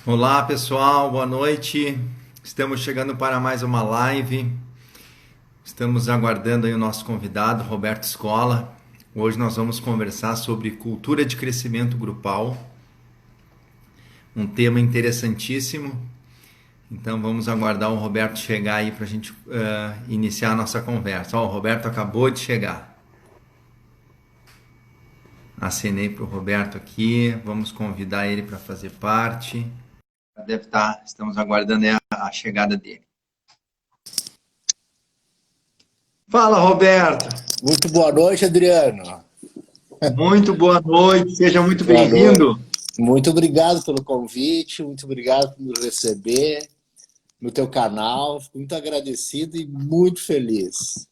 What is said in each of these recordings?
Olá pessoal, boa noite. Estamos chegando para mais uma live. Estamos aguardando aí o nosso convidado, Roberto Escola. Hoje nós vamos conversar sobre cultura de crescimento grupal, um tema interessantíssimo. Então vamos aguardar o Roberto chegar aí para a gente iniciar a nossa conversa. Ó, o Roberto acabou de chegar. Acenei para o Roberto aqui, vamos convidar ele para fazer parte. Deve estar, estamos aguardando a chegada dele. Fala, Roberto. Muito boa noite, Adriano. Muito boa noite, seja muito Boa noite. bem-vindo. Muito obrigado pelo convite, muito obrigado por nos receber no teu canal. Fico muito agradecido e muito feliz.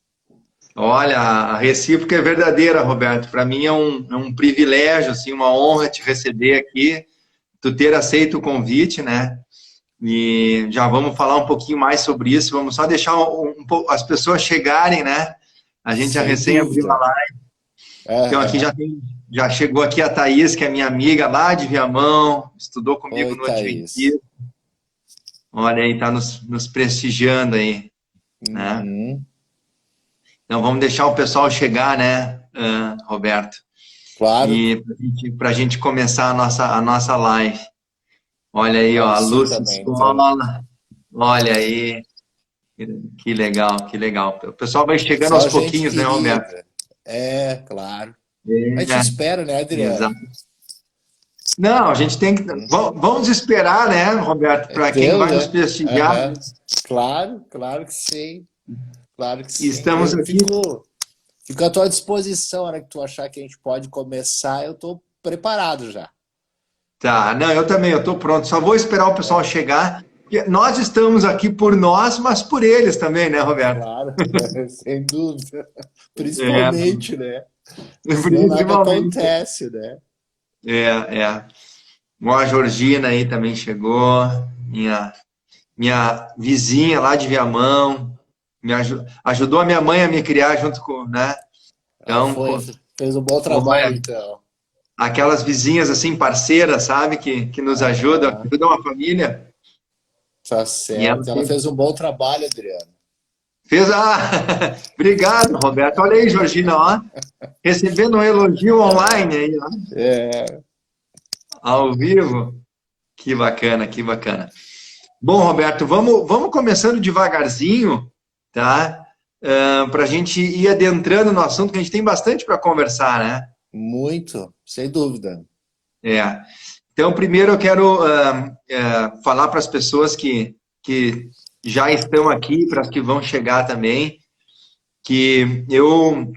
Olha, a recíproca é verdadeira, Roberto. Para mim é um privilégio, assim, uma honra te receber aqui, tu ter aceito o convite, né? E já vamos falar um pouquinho mais sobre isso. Vamos só deixar pouco as pessoas chegarem, né? A gente já Sem recém abriu a dúvida. live. Então aqui Aham. já chegou aqui a Thaís, que é minha amiga lá de Viamão, estudou comigo Oi, no Thaís. Adventismo. Olha aí, tá nos prestigiando aí, né? Uhum. Então vamos deixar o pessoal chegar, né, Roberto? Claro, E para a gente começar a nossa live. Olha aí, ó, a pode ser Lúcia também, então. Escola. Olha aí, que legal, que legal. O pessoal vai chegando aos Só gente pouquinhos, né, Roberto? querida. É, claro. A gente É, espera, né, Adriano? exato. Não, a gente tem que. Vamos esperar, né, Roberto, para quem Teu, vai nos né? prestigiar. Aham. Claro, claro que sim. Claro que E sim. estamos Eu aqui. fico à tua disposição. Na hora que tu achar que a gente pode começar, eu estou preparado já. Tá, não, eu também, eu estou pronto. Só vou esperar o pessoal chegar. Nós estamos aqui por nós, mas por eles também, né, Roberto? Claro, sem dúvida. É, Principalmente, né? Senão nada principalmente. acontece, né? É. Bom, a Georgina aí também chegou, minha vizinha lá de Viamão, ajudou a minha mãe a me criar junto com, né? Ah, Então, foi, fez um bom trabalho, então. aquelas vizinhas assim, parceiras, sabe, que nos ajudam, que Aham, ajudam a família. tá E ela certo. Ela fez um bom trabalho, Adriano. fez a. Obrigado, Roberto. Olha aí, Georgina, ó, recebendo um elogio online aí, ó, É, ao vivo. Que bacana, que bacana. Bom, Roberto, vamos começando devagarzinho, tá? Para a gente ir adentrando no assunto, que a gente tem bastante para conversar, né? muito, sem dúvida. É. Então, primeiro eu quero falar para as pessoas que já estão aqui, para as que vão chegar também, que eu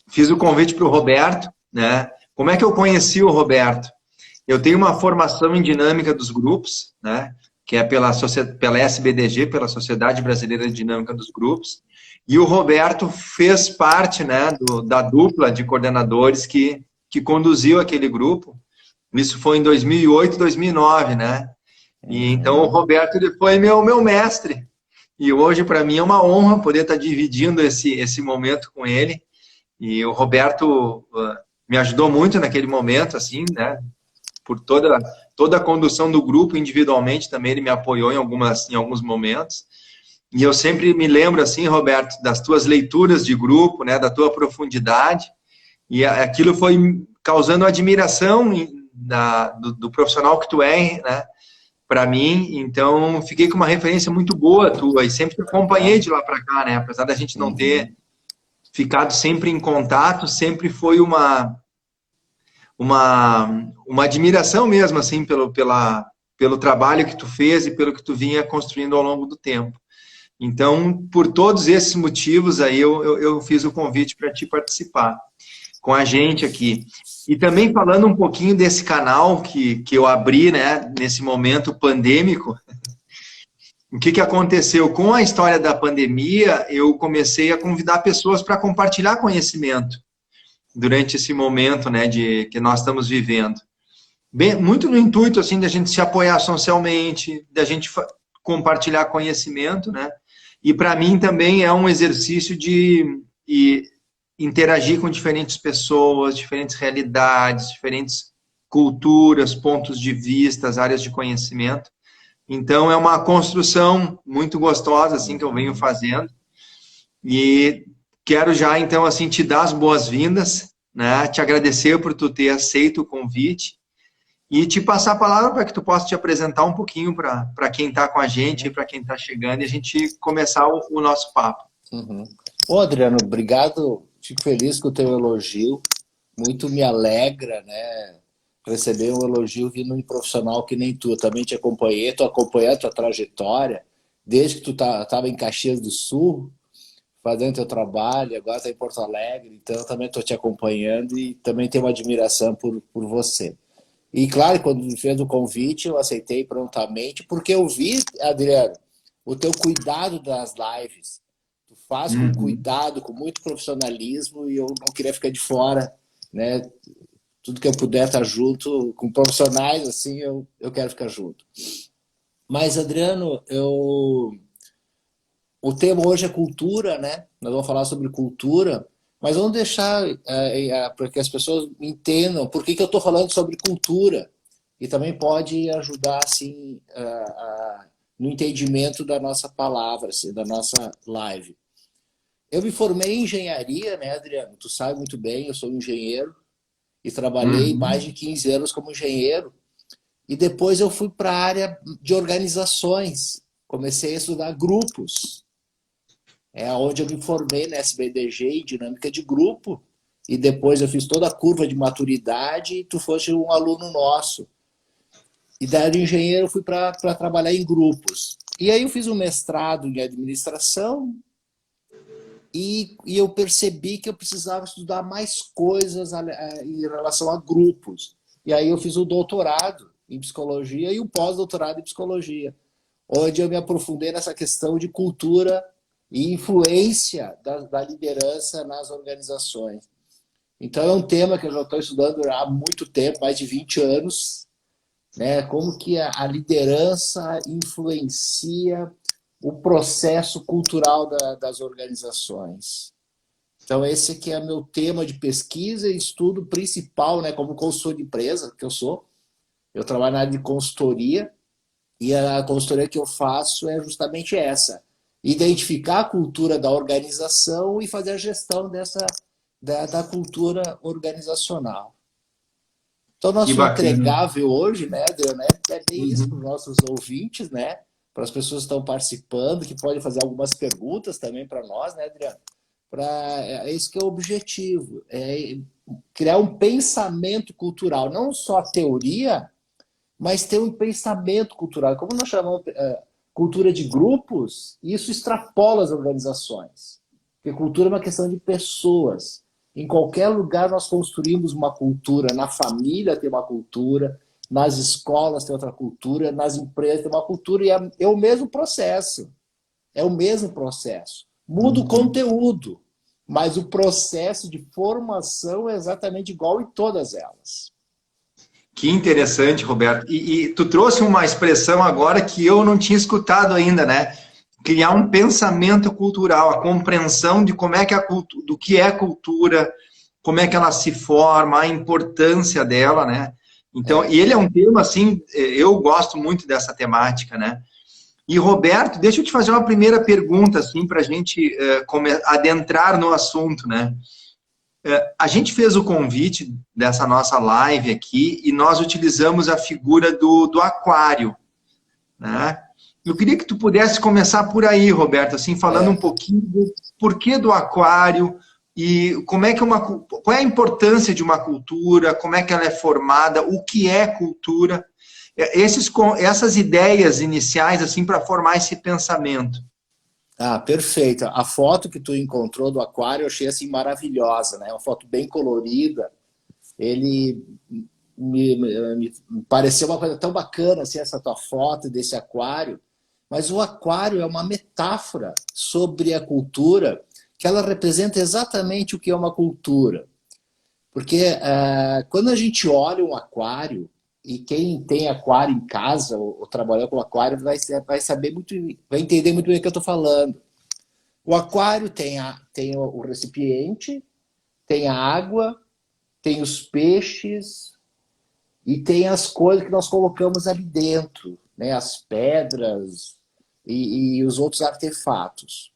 fiz o convite para o Roberto, né? Como é que eu conheci o Roberto? Eu tenho uma formação em dinâmica dos grupos, né? Que é pela SBDG, pela Sociedade Brasileira de Dinâmica dos Grupos, e o Roberto fez parte, né, da dupla de coordenadores que conduziu aquele grupo. Isso foi em 2008, 2009, né? E então o Uhum. Roberto ele foi meu mestre. E hoje para mim é uma honra poder estar dividindo esse momento com ele. E o Roberto me ajudou muito naquele momento, assim, né? Por toda a condução do grupo individualmente também ele me apoiou em alguns momentos. E eu sempre me lembro assim, Roberto, das tuas leituras de grupo, né, da tua profundidade, e aquilo foi causando admiração do profissional que tu é, né, para mim. Então fiquei com uma referência muito boa tua e sempre te acompanhei Ah, de lá para cá, né, apesar da gente não ter uhum. ficado sempre em contato, sempre foi uma admiração mesmo, assim, pelo trabalho que tu fez e pelo que tu vinha construindo ao longo do tempo. Então, por todos esses motivos aí, eu fiz o convite para te participar com a gente aqui. E também falando um pouquinho desse canal que eu abri, né, nesse momento pandêmico, o que aconteceu? Com a história da pandemia, eu comecei a convidar pessoas para compartilhar conhecimento durante esse momento, né, que nós estamos vivendo. Bem, muito no intuito assim da gente se apoiar socialmente, da gente compartilhar conhecimento, né? E para mim também é um exercício de interagir com diferentes pessoas, diferentes realidades, diferentes culturas, pontos de vista, áreas de conhecimento. Então, é uma construção muito gostosa, assim, que eu venho fazendo. E quero já, então, assim, te dar as boas-vindas, né? Te agradecer por tu ter aceito o convite e te passar a palavra para que tu possa te apresentar um pouquinho para quem está com a gente e para quem está chegando e a gente começar o nosso papo. Uhum. Ô, Adriano, obrigado. Fico feliz com o teu elogio. Muito me alegra, né? Receber um elogio vindo de um profissional que nem tu. Eu também te acompanhei, estou acompanhando a tua trajetória, desde que tu estava em Caxias do Sul, fazendo teu trabalho, agora está em Porto Alegre, então eu também estou te acompanhando e também tenho uma admiração por você. E claro, quando me fez o convite, eu aceitei prontamente, porque eu vi, Adriano, o teu cuidado das lives. Tu faz com cuidado, com muito profissionalismo, e eu não queria ficar de fora, né? Tudo que eu puder estar junto, com profissionais, assim, eu quero ficar junto. Mas, Adriano, o tema hoje é cultura, né? Nós vamos falar sobre cultura, mas vamos deixar para que as pessoas entendam por que eu estou falando sobre cultura. E também pode ajudar, assim, no entendimento da nossa palavra, assim, da nossa live. Eu me formei em engenharia, né, Adriano? Tu sabe muito bem, eu sou engenheiro e trabalhei mais de 15 anos como engenheiro. E depois eu fui para a área de organizações. Comecei a estudar grupos. É onde eu me formei na SBDG em dinâmica de grupo. E depois eu fiz toda a curva de maturidade e tu foste um aluno nosso. E daí de engenheiro eu fui para trabalhar em grupos. E aí eu fiz um mestrado em administração e eu percebi que eu precisava estudar mais coisas em relação a grupos. E aí eu fiz o doutorado em psicologia e o pós-doutorado em psicologia, onde eu me aprofundei nessa questão de cultura e influência da liderança nas organizações. Então é um tema que eu já estou estudando há muito tempo, mais de 20 anos, né? Como que a liderança influencia o processo cultural das organizações. Então esse aqui é meu tema de pesquisa e estudo principal, né? Como consultor de empresa, que eu sou. Eu trabalho na área de consultoria e a consultoria que eu faço é justamente essa: identificar a cultura da organização e fazer a gestão da cultura organizacional. Então, Que nosso bacana. entregável hoje, né, Adriano, é bem isso para os nossos ouvintes, né? Para as pessoas que estão participando, que podem fazer algumas perguntas também para nós, né, Adriano? Esse que é o objetivo, é criar um pensamento cultural, não só teoria, mas ter um pensamento cultural. Como nós chamamos cultura de grupos, isso extrapola as organizações. Porque cultura é uma questão de pessoas. Em qualquer lugar nós construímos uma cultura. Na família tem uma cultura, nas escolas tem outra cultura, nas empresas tem uma cultura, e é o mesmo processo. É o mesmo processo. Muda o conteúdo, mas o processo de formação é exatamente igual em todas elas. Que interessante, Roberto. E tu trouxe uma expressão agora que eu não tinha escutado ainda, né? Criar um pensamento cultural, a compreensão de como é que do que é cultura, como é que ela se forma, a importância dela, né? Então, e ele é um tema assim, eu gosto muito dessa temática, né? E Roberto, deixa eu te fazer uma primeira pergunta assim para a gente adentrar no assunto, né? A gente fez o convite dessa nossa live aqui e nós utilizamos a figura do aquário, né? Eu queria que tu pudesse começar por aí, Roberto, assim, falando um pouquinho do porquê do aquário e como é que qual é a importância de uma cultura, como é que ela é formada, o que é cultura, essas ideias iniciais, assim, para formar esse pensamento. Ah, perfeito. A foto que tu encontrou do aquário eu achei assim maravilhosa, né? Uma foto bem colorida. Ele me pareceu uma coisa tão bacana assim, essa tua foto desse aquário. Mas o aquário é uma metáfora sobre a cultura, que ela representa exatamente o que é uma cultura. Porque quando a gente olha um aquário, e quem tem aquário em casa ou trabalhou com aquário vai saber muito, vai entender muito bem o que eu estou falando. O aquário tem o recipiente, tem a água, tem os peixes e tem as coisas que nós colocamos ali dentro, né? As pedras e os outros artefatos.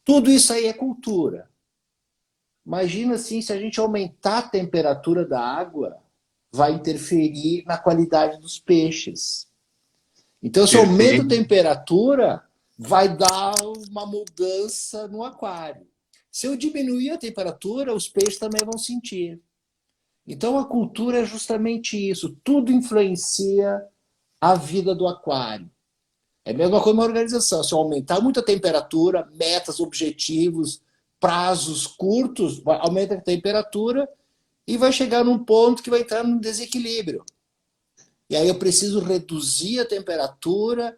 Tudo isso aí é cultura. Imagina assim, se a gente aumentar a temperatura da água, vai interferir na qualidade dos peixes. Então, se aumenta a Perfeito. temperatura, vai dar uma mudança no aquário. Se eu diminuir a temperatura, os peixes também vão sentir. Então, a cultura é justamente isso. Tudo influencia a vida do aquário. É a mesma coisa uma organização. Se eu aumentar muito a temperatura, metas, objetivos, prazos curtos, aumenta a temperatura e vai chegar num ponto que vai entrar num desequilíbrio. E aí eu preciso reduzir a temperatura,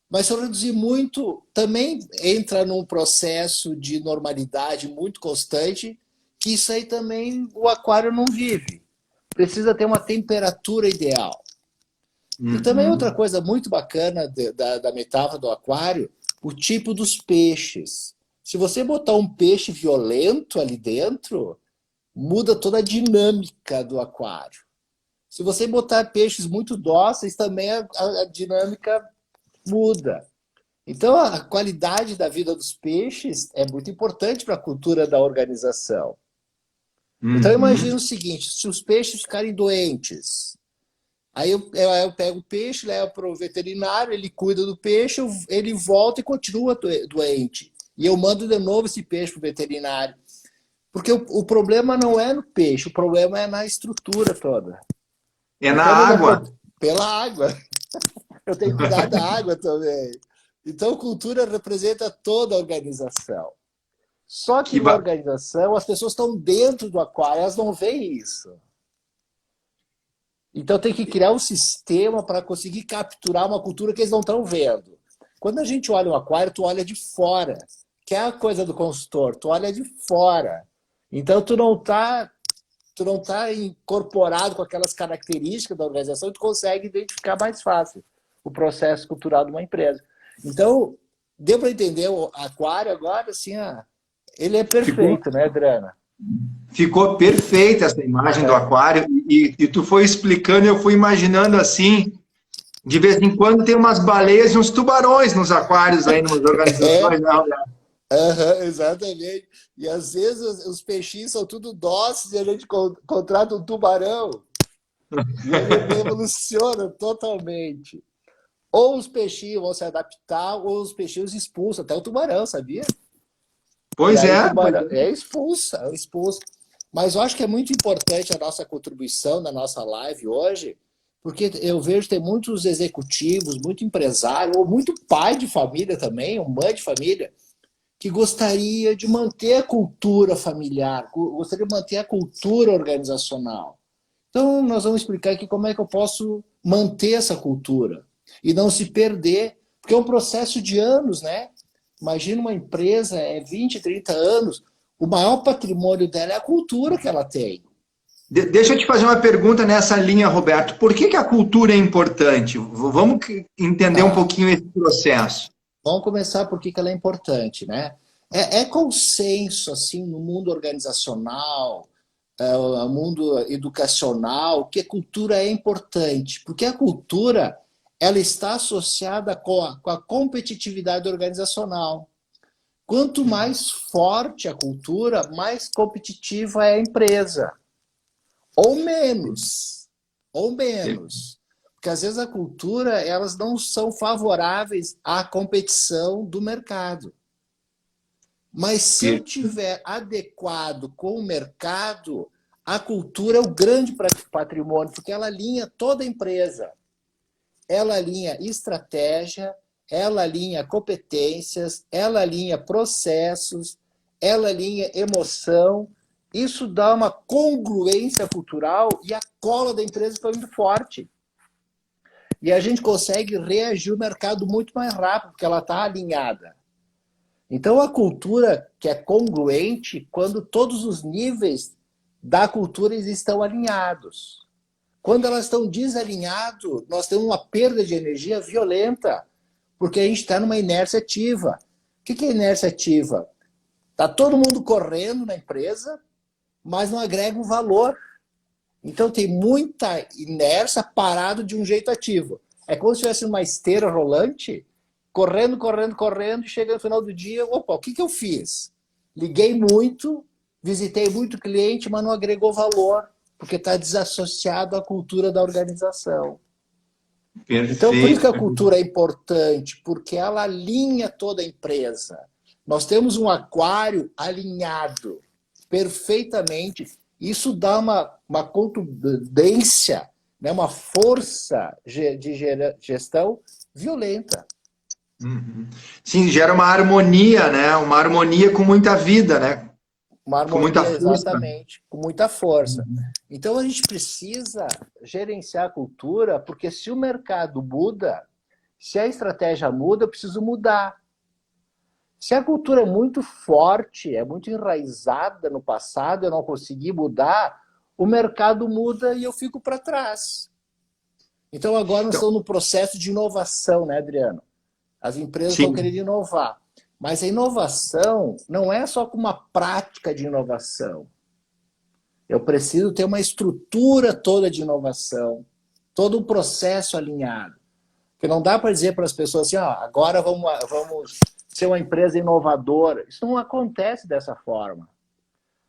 mas se eu reduzir muito, também entra num processo de normalidade muito constante, que isso aí também o aquário não vive. Precisa ter uma temperatura ideal. E também outra coisa muito bacana da metáfora do aquário, o tipo dos peixes. Se você botar um peixe violento ali dentro, muda toda a dinâmica do aquário. Se você botar peixes muito dóceis, também a dinâmica muda. Então, a qualidade da vida dos peixes é muito importante para a cultura da organização. Então, imagina o seguinte, se os peixes ficarem doentes, aí eu pego o peixe, levo para o veterinário, ele cuida do peixe, ele volta e continua doente. E eu mando de novo esse peixe para o veterinário. Porque o problema não é no peixe, o problema é na estrutura toda. É na Então, água. pela água. Eu tenho que cuidar da água também. Então, cultura representa toda a organização. Só que Que na ba... organização, as pessoas estão dentro do aquário, elas não veem isso. Então, tem que criar um sistema para conseguir capturar uma cultura que eles não estão vendo. Quando a gente olha um aquário, tu olha de fora. Que é a coisa do consultor, tu olha de fora. Então, tu não tá incorporado com aquelas características da organização e tu consegue identificar mais fácil o processo cultural de uma empresa. Então, deu para entender o aquário agora, assim, ele é Ficou, perfeito, né, Adriana? ficou perfeita essa imagem do aquário e tu foi explicando e eu fui imaginando assim, de vez em quando tem umas baleias e uns tubarões nos aquários aí, nas É, organizações, né? exatamente. E às vezes os peixinhos são tudo dóceis e a gente contrata um tubarão e ele revoluciona totalmente. Ou os peixinhos vão se adaptar, ou os peixinhos expulsam, até o tubarão, sabia? E Pois aí o é, pois tubarão é. é expulso. Mas eu acho que é muito importante a nossa contribuição na nossa live hoje, porque eu vejo que tem muitos executivos, muito empresário, ou muito pai de família também, ou mãe de família, que gostaria de manter a cultura familiar, gostaria de manter a cultura organizacional. Então, nós vamos explicar aqui como é que eu posso manter essa cultura e não se perder, porque é um processo de anos, né? Imagina uma empresa, 20, 30 anos, o maior patrimônio dela é a cultura que ela tem. Deixa eu te fazer uma pergunta nessa linha, Roberto. Por que que a cultura é importante? Vamos entender um Tá? pouquinho esse processo. Vamos começar por que ela é importante, né? É consenso, assim, no mundo organizacional, no mundo educacional, que a cultura é importante, porque a cultura ela está associada com a competitividade organizacional. Quanto mais forte a cultura, mais competitiva é a empresa. Ou menos. Ou menos. Porque às vezes a cultura, elas não são favoráveis à competição do mercado. Mas se eu tiver adequado com o mercado, a cultura é o grande patrimônio, porque ela alinha toda a empresa. Ela alinha estratégia, ela alinha competências, ela alinha processos, ela alinha emoção. Isso dá uma congruência cultural e a cola da empresa está muito forte. E a gente consegue reagir ao mercado muito mais rápido, porque ela está alinhada. Então, a cultura que é congruente quando todos os níveis da cultura estão alinhados. Quando elas estão desalinhadas, nós temos uma perda de energia violenta, porque a gente está numa inércia ativa. O que é inércia ativa? Está todo mundo correndo na empresa, mas não agrega um valor. Então tem muita inércia parado de um jeito ativo. É como se tivesse uma esteira rolante, correndo, correndo, correndo, e chega no final do dia, opa, o que eu fiz? Liguei muito, visitei muito cliente, mas não agregou valor, porque está desassociado à cultura da organização. Então, por isso que Perfeito. a cultura é importante, porque ela alinha toda a empresa. Nós temos um aquário alinhado perfeitamente. Isso dá uma contundência, né, uma força de gestão violenta. Uhum. Sim, gera uma harmonia, né? Uma harmonia com muita vida, né? Uma Com muita harmonia, força. exatamente, com muita força. Então a gente precisa gerenciar a cultura, porque se o mercado muda, se a estratégia muda, eu preciso mudar. Se a cultura é muito forte, é muito enraizada no passado, eu não consegui mudar, o mercado muda e eu fico para trás. Então agora nós estamos no processo de inovação, né, Adriano? As empresas estão querendo inovar. Mas a inovação não é só com uma prática de inovação. Eu preciso ter uma estrutura toda de inovação, todo um processo alinhado. Porque não dá para dizer para as pessoas assim, agora vamos ser uma empresa inovadora. Isso não acontece dessa forma.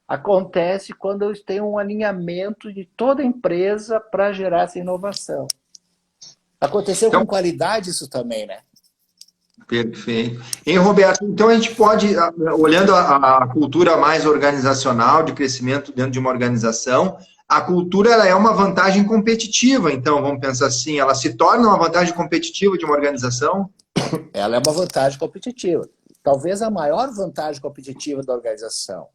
Acontece quando eu tenho um alinhamento de toda a empresa para gerar essa inovação. Aconteceu com qualidade isso também, né? Perfeito. Hein, Roberto, então a gente pode, olhando a cultura mais organizacional, de crescimento dentro de uma organização, a cultura ela é uma vantagem competitiva, então, vamos pensar assim, ela se torna uma vantagem competitiva de uma organização? Ela é uma vantagem competitiva. Talvez a maior vantagem competitiva da organização.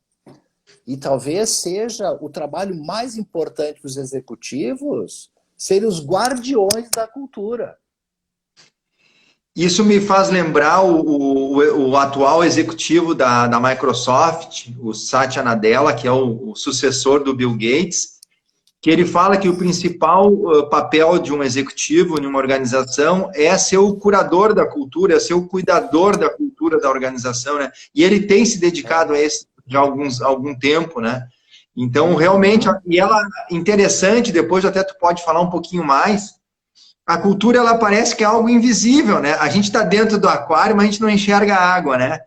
E talvez seja o trabalho mais importante dos executivos serem os guardiões da cultura. Isso me faz lembrar o atual executivo da Microsoft, o Satya Nadella, que é o sucessor do Bill Gates, que ele fala que o principal papel de um executivo em uma organização é ser o curador da cultura, é ser o cuidador da cultura da organização, né? E ele tem se dedicado a isso já há algum tempo, né? Então, realmente, e ela, interessante, depois até tu pode falar um pouquinho mais, a cultura, ela parece que é algo invisível, né? A gente está dentro do aquário, mas a gente não enxerga a água, né?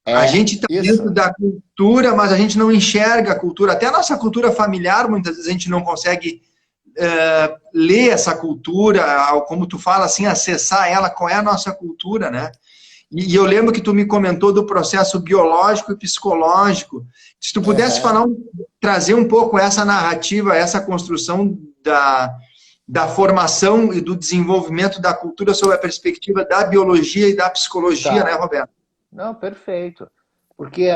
A gente está dentro da cultura, mas a gente não enxerga a cultura. Até a nossa cultura familiar, muitas vezes a gente não consegue ler essa cultura, como tu fala, assim, acessar ela, qual é a nossa cultura, né? E eu lembro que tu me comentou do processo biológico e psicológico. Se tu pudesse trazer um pouco essa narrativa, essa construção da formação e do desenvolvimento da cultura sob a perspectiva da biologia e da psicologia, né, Roberto? Não, perfeito. Porque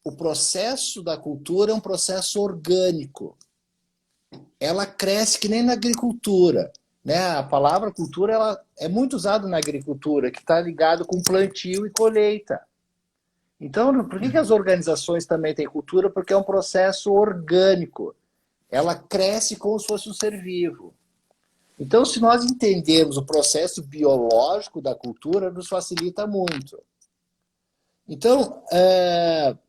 o processo da cultura é um processo orgânico. Ela cresce que nem na agricultura. Né? A palavra cultura ela é muito usada na agricultura, que está ligado com plantio e colheita. Então, por que as organizações também têm cultura? Porque é um processo orgânico. Ela cresce como se fosse um ser vivo. Então, se nós entendermos o processo biológico da cultura, nos facilita muito. Então,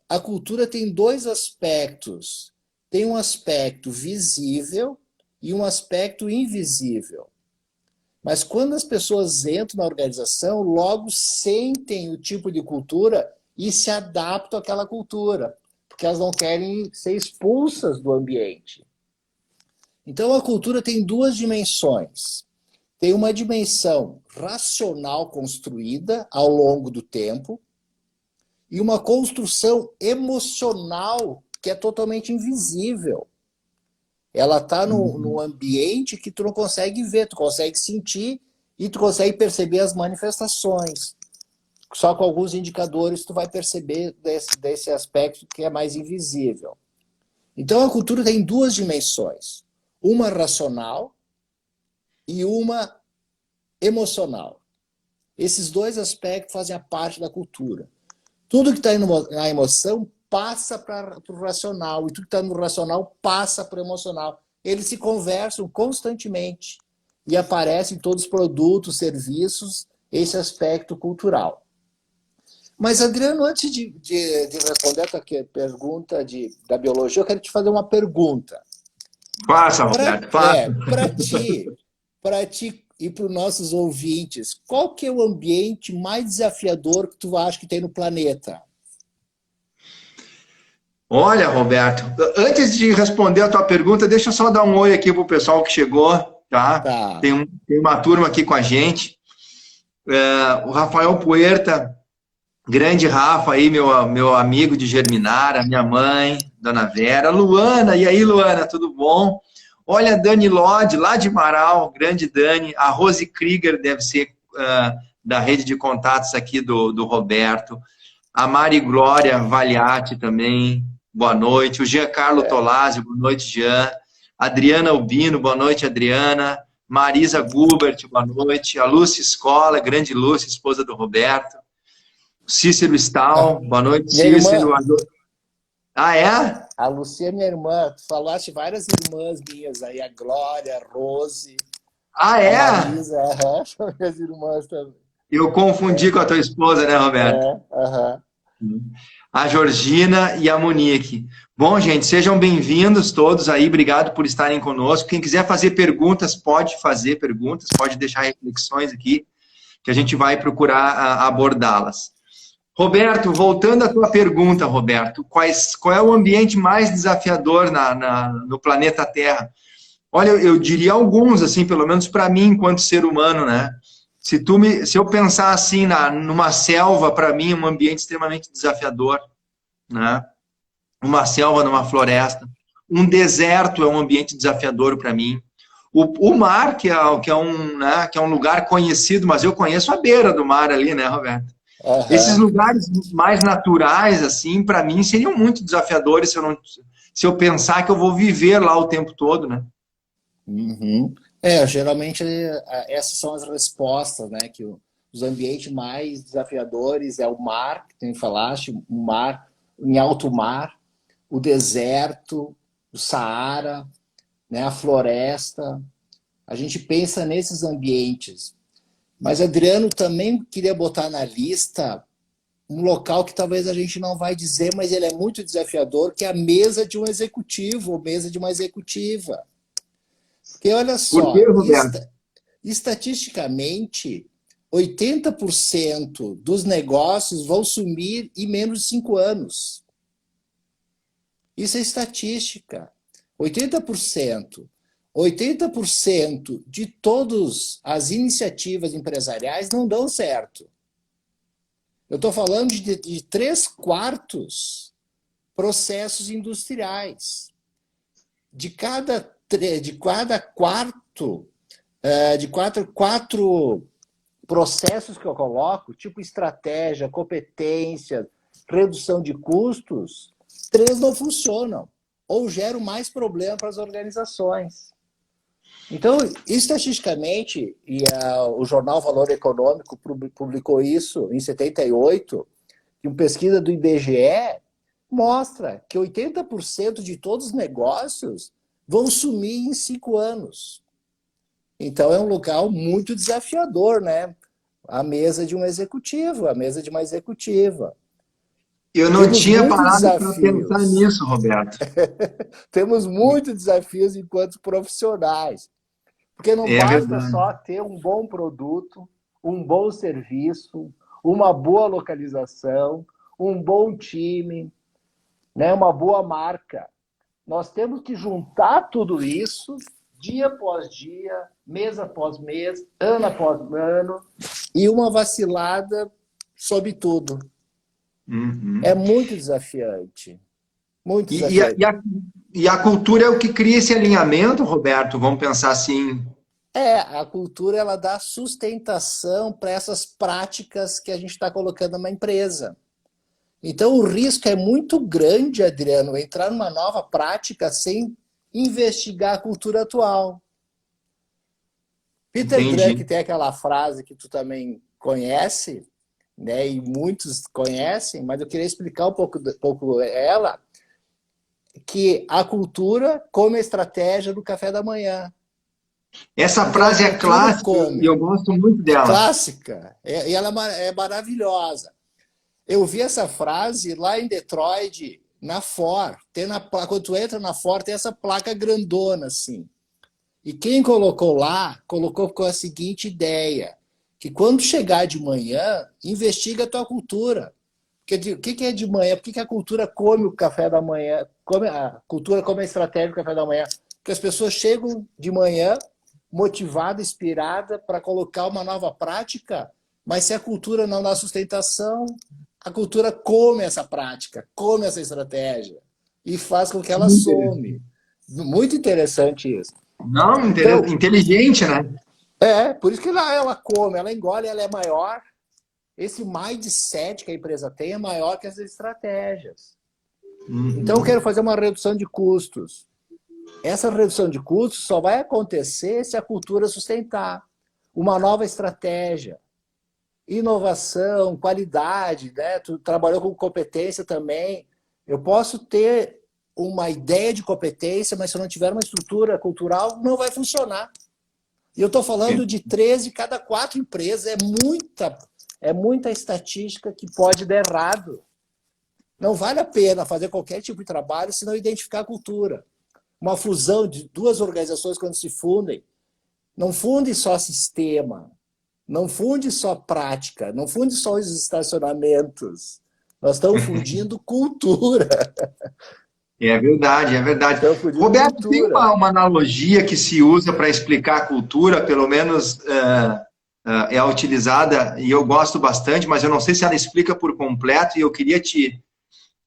a cultura tem dois aspectos. Tem um aspecto visível e um aspecto invisível. Mas quando as pessoas entram na organização, logo sentem o tipo de cultura e se adaptam àquela cultura, porque elas não querem ser expulsas do ambiente. Então, a cultura tem duas dimensões. Tem uma dimensão racional construída ao longo do tempo e uma construção emocional que é totalmente invisível. Ela está no ambiente que tu não consegue ver, tu consegue sentir e tu consegue perceber as manifestações. Só com alguns indicadores tu vai perceber desse aspecto que é mais invisível. Então, a cultura tem duas dimensões. Uma racional e uma emocional. Esses dois aspectos fazem a parte da cultura. Tudo que está na emoção passa para o racional, e tudo que está no racional passa para o emocional. Eles se conversam constantemente e aparecem em todos os produtos, serviços, esse aspecto cultural. Mas, Adriano, antes de responder a tua pergunta da biologia, eu quero te fazer uma pergunta. Faça, Roberto, faça. Para ti e para os nossos ouvintes, qual que é o ambiente mais desafiador que tu acha que tem no planeta? Olha, Roberto, antes de responder a tua pergunta, deixa eu só dar um oi aqui pro pessoal que chegou, tá? Tá. Tem uma turma aqui com a gente. O Rafael Puerta, grande Rafa aí, meu amigo de Germinara, minha mãe, Dona Vera, Luana, e aí, Luana, tudo bom? Olha, Dani Lodge, lá de Marau, grande Dani, a Rose Krieger deve ser da rede de contatos aqui do Roberto, a Mari Glória Valiati também, boa noite, o Giancarlo Tolazzi, boa noite, Jean, Adriana Albino, boa noite, Adriana, Marisa Gubert, boa noite, a Lúcia Escola, grande Lúcia, esposa do Roberto, Cícero Stahl, boa noite, Minha Cícero. irmã, Ah, é? a Lucia é minha irmã. Tu falaste várias irmãs minhas aí, a Glória, a Rose, Ah, a é? Marisa, são minhas irmãs também. Eu confundi com a tua esposa, né, Roberto? Aham. A Georgina e a Monique. Bom, gente, sejam bem-vindos todos aí, obrigado por estarem conosco. Quem quiser fazer perguntas, pode fazer perguntas, pode deixar reflexões aqui, que a gente vai procurar abordá-las. Roberto, voltando à tua pergunta, Roberto, qual é o ambiente mais desafiador no planeta Terra? Olha, eu diria alguns, assim, pelo menos para mim, enquanto ser humano, né? Se eu pensar assim numa selva, para mim é um ambiente extremamente desafiador, né? Uma selva numa floresta. Um deserto é um ambiente desafiador para mim. O mar, que é um lugar conhecido, mas eu conheço a beira do mar ali, né, Roberto? Esses lugares mais naturais, assim, para mim, seriam muito desafiadores se eu pensar que eu vou viver lá o tempo todo, né? Uhum. Geralmente essas são as respostas, né? Que os ambientes mais desafiadores é o mar, que tu falaste, o mar em alto mar, o deserto, o Saara, né? A floresta. A gente pensa nesses ambientes. Mas, Adriano, também queria botar na lista um local que talvez a gente não vai dizer, mas ele é muito desafiador, que é a mesa de um executivo, ou mesa de uma executiva. Porque, olha só, Por quê, Roberto? estatisticamente, 80% dos negócios vão sumir em menos de 5 anos. Isso é estatística. 80%. 80% de todas as iniciativas empresariais não dão certo. Eu estou falando de 3/4 processos industriais. De cada quatro processos que eu coloco, tipo estratégia, competência, redução de custos, 3 não funcionam ou geram mais problema para as organizações. Então, estatisticamente, o jornal Valor Econômico publicou isso em 78, que uma pesquisa do IBGE mostra que 80% de todos os negócios vão sumir em 5 anos. Então, é um local muito desafiador, né? A mesa de um executivo, a mesa de uma executiva. Eu não tinha parado para pensar nisso, Roberto. Temos muitos desafios enquanto profissionais. Porque não basta só ter um bom produto, um bom serviço, uma boa localização, um bom time, né, uma boa marca. Nós temos que juntar tudo isso dia após dia, mês após mês, ano após ano, e uma vacilada sobre tudo. Uhum. É muito desafiante. Muito desafiante. E a cultura é o que cria esse alinhamento, Roberto? Vamos pensar assim. A cultura ela dá sustentação para essas práticas que a gente está colocando numa empresa. Então, o risco é muito grande, Adriano, entrar numa nova prática sem investigar a cultura atual. Peter Drucker tem aquela frase que tu também conhece, né, e muitos conhecem, mas eu queria explicar um pouco ela, que a cultura come a estratégia do café da manhã. Essa frase é clássica e eu gosto muito dela. Clássica, e ela é maravilhosa. Eu vi essa frase lá em Detroit, Na Ford. Quando tu entra na Ford, tem essa placa grandona, assim. E quem colocou lá, colocou com a seguinte ideia, que quando chegar de manhã, investiga a tua cultura. Porque o que é de manhã? Por que a cultura come o café da manhã? A cultura come a estratégia do café da manhã? Porque as pessoas chegam de manhã motivada, inspirada para colocar uma nova prática, mas se a cultura não dá sustentação, a cultura come essa prática, come essa estratégia e faz com que ela some. Muito interessante isso. Não, Então, inteligente, né? por isso que ela come, ela engole, ela é maior. Esse mindset que a empresa tem é maior que as estratégias. Então, eu quero fazer uma redução de custos. Essa redução de custos só vai acontecer se a cultura sustentar uma nova estratégia, inovação, qualidade, né? Tu trabalhou com competência também. Eu posso ter uma ideia de competência, mas se eu não tiver uma estrutura cultural, não vai funcionar. E eu estou falando de 3 de cada 4 empresas. É muita estatística que pode dar errado. Não vale a pena fazer qualquer tipo de trabalho se não identificar a cultura. Uma fusão de 2 organizações, quando se fundem, não funde só sistema, não funde só prática, não funde só os estacionamentos. Nós estamos fundindo cultura. É verdade, é verdade. Roberto, cultura. Tem uma analogia que se usa para explicar a cultura, pelo menos é utilizada, e eu gosto bastante, mas eu não sei se ela explica por completo, e eu queria te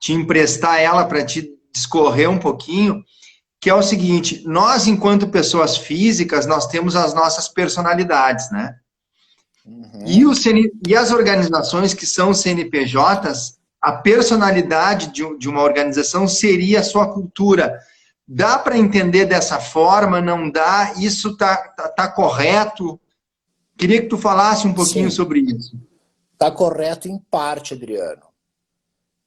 emprestar ela para te discorrer um pouquinho, que é o seguinte: nós, enquanto pessoas físicas, nós temos as nossas personalidades, né? E as organizações que são CNPJs, a personalidade de uma organização seria a sua cultura. Dá para entender dessa forma? Não dá? Isso tá correto? Queria que tu falasse um pouquinho sobre isso. Está correto em parte, Adriano.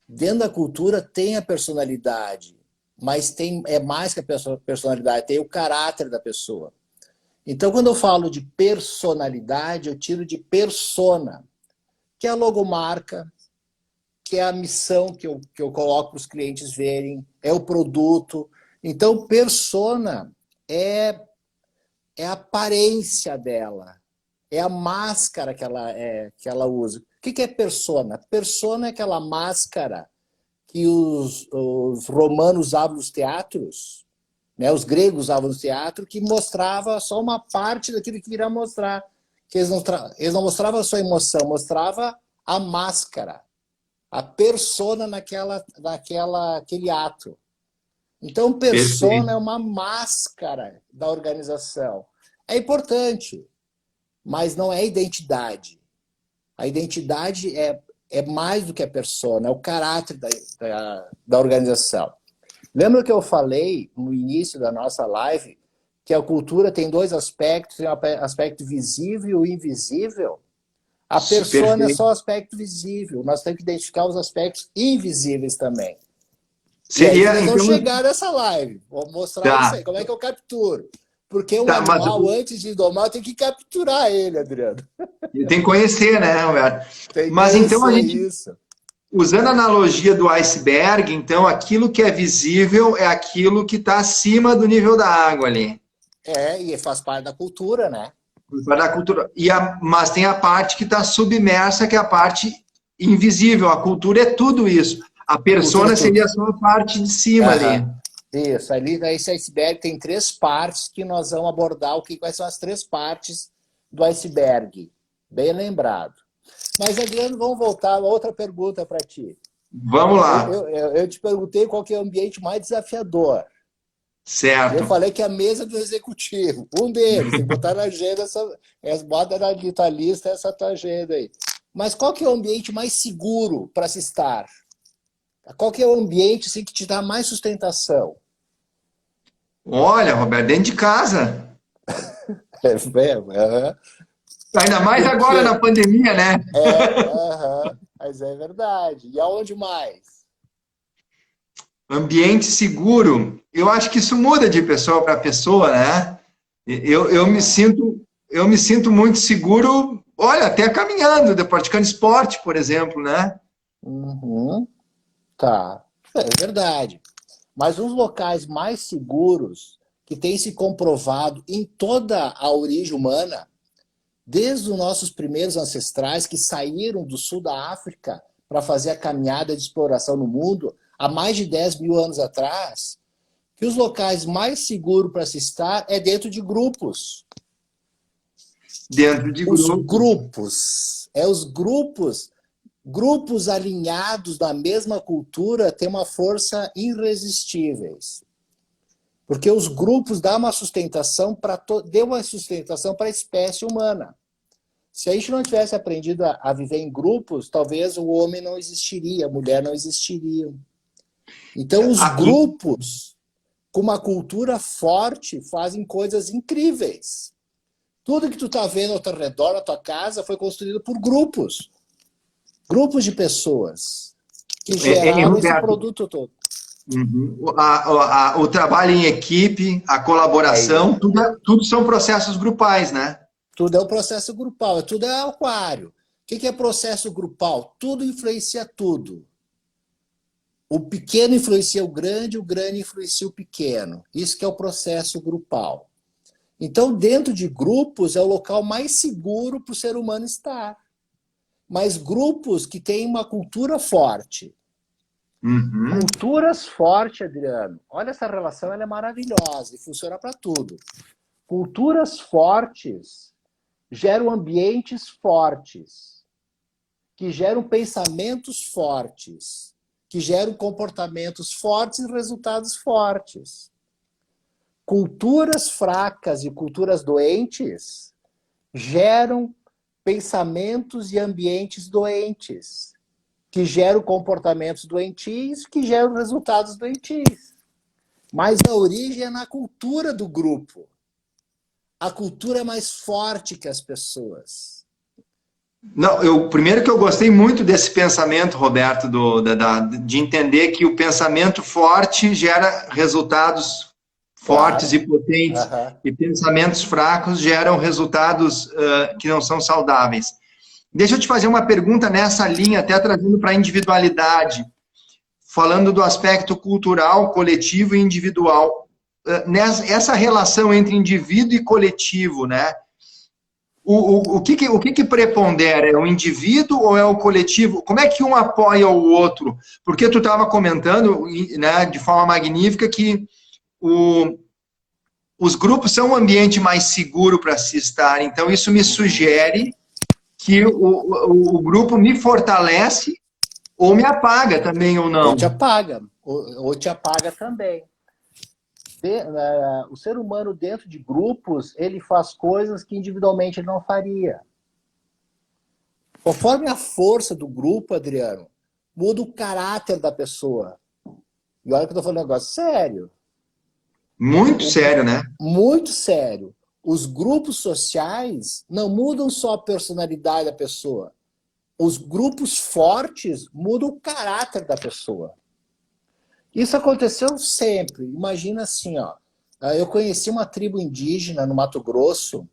Dentro da cultura tem a personalidade, mas é mais que a personalidade, tem o caráter da pessoa. Então, quando eu falo de personalidade, eu tiro de persona, que é a logomarca, que é a missão que eu coloco para os clientes verem, é o produto. Então, persona é a aparência dela, é a máscara que ela usa. O que é persona? Persona é aquela máscara que os romanos usavam nos teatros, né? Os gregos usavam no teatro, que mostrava só uma parte daquilo que queria mostrar. Que eles não mostravam a sua emoção, mostrava a máscara, a persona naquele ato. Então, persona é uma máscara da organização. É importante, mas não é identidade. A identidade é mais do que a persona, é o caráter da organização. Lembra que eu falei no início da nossa live que a cultura tem 2 aspectos, tem o aspecto visível e invisível? A persona é só o aspecto visível, nós temos que identificar os aspectos invisíveis também. Seria, e aí, então, chegar nessa live, vou mostrar isso aí, como é que eu capturo. Porque um animal, antes de domar, eu tenho que capturar ele, Adriano. Tem que conhecer, né, Roberto? Mas então a gente, usando a analogia do iceberg, então aquilo que é visível é aquilo que está acima do nível da água ali. E faz parte da cultura, né? Da cultura. Mas tem a parte que está submersa, que é a parte invisível. A cultura é tudo isso. A persona seria só a parte de cima ali. Isso, ali esse iceberg tem 3 partes que nós vamos abordar. Quais são as 3 partes do iceberg? Bem lembrado. Mas, Adriano, vamos voltar a outra pergunta para ti. Vamos lá. Eu te perguntei qual que é o ambiente mais desafiador. Certo. Eu falei que é a mesa do executivo. Um deles, tem que botar na agenda, bota na tua lista essa tua agenda aí. Mas qual que é o ambiente mais seguro para se estar? Qual que é o ambiente assim, que te dá mais sustentação? Olha, Roberto, dentro de casa. Ainda mais agora na pandemia, né? Mas é verdade. E aonde mais? Ambiente seguro. Eu acho que isso muda de pessoa para pessoa, né? Eu me sinto muito seguro, olha, até caminhando, praticando esporte, por exemplo, né? Tá. É verdade. Mas os locais mais seguros, que tem se comprovado em toda a origem humana, desde os nossos primeiros ancestrais que saíram do sul da África para fazer a caminhada de exploração no mundo, há mais de 10 mil anos atrás, que os locais mais seguros para se estar é dentro de grupos. Dentro de Os grupos alinhados da mesma cultura têm uma força irresistíveis. Porque os grupos dão uma sustentação deu uma sustentação para a espécie humana. Se a gente não tivesse aprendido a viver em grupos, talvez o homem não existiria, a mulher não existiria. Então, os grupos com uma cultura forte fazem coisas incríveis. Tudo que tu está vendo ao teu redor, na tua casa, foi construído por grupos. Grupos de pessoas que geraram esse produto todo. Uhum. O trabalho em equipe, a colaboração, tudo são processos grupais, né? Tudo é um processo grupal, tudo é aquário. O que é processo grupal? Tudo influencia tudo. O pequeno influencia o grande influencia o pequeno. Isso que é o processo grupal. Então, dentro de grupos, é o local mais seguro para o ser humano estar. Mas grupos que têm uma cultura forte. Uhum. Culturas fortes, Adriano. Olha, essa relação, ela é maravilhosa e funciona para tudo. Culturas fortes geram ambientes fortes, que geram pensamentos fortes, que geram comportamentos fortes e resultados fortes. Culturas fracas e culturas doentes geram pensamentos e ambientes doentes, que geram comportamentos doentios, que geram resultados doentios. Mas a origem é na cultura do grupo. A cultura é mais forte que as pessoas. Não, primeiro que eu gostei muito desse pensamento, Roberto, de entender que o pensamento forte gera resultados fortes e potentes, e pensamentos fracos geram resultados que não são saudáveis. Deixa eu te fazer uma pergunta nessa linha, até trazendo para a individualidade, falando do aspecto cultural, coletivo e individual. Essa relação entre indivíduo e coletivo, né? O que prepondera? É o indivíduo ou é o coletivo? Como é que um apoia o outro? Porque tu estava comentando, né, de forma magnífica que os grupos são um ambiente mais seguro para se estar. Então, isso me sugere que o grupo me fortalece ou me apaga também, ou não? Ou te apaga também. O ser humano dentro de grupos, ele faz coisas que individualmente ele não faria. Conforme a força do grupo, Adriano, muda o caráter da pessoa. E olha que eu estou falando um negócio sério. Muito sério, né? Muito sério. Os grupos sociais não mudam só a personalidade da pessoa. Os grupos fortes mudam o caráter da pessoa. Isso aconteceu sempre. Imagina assim, ó. Eu conheci uma tribo indígena no Mato Grosso.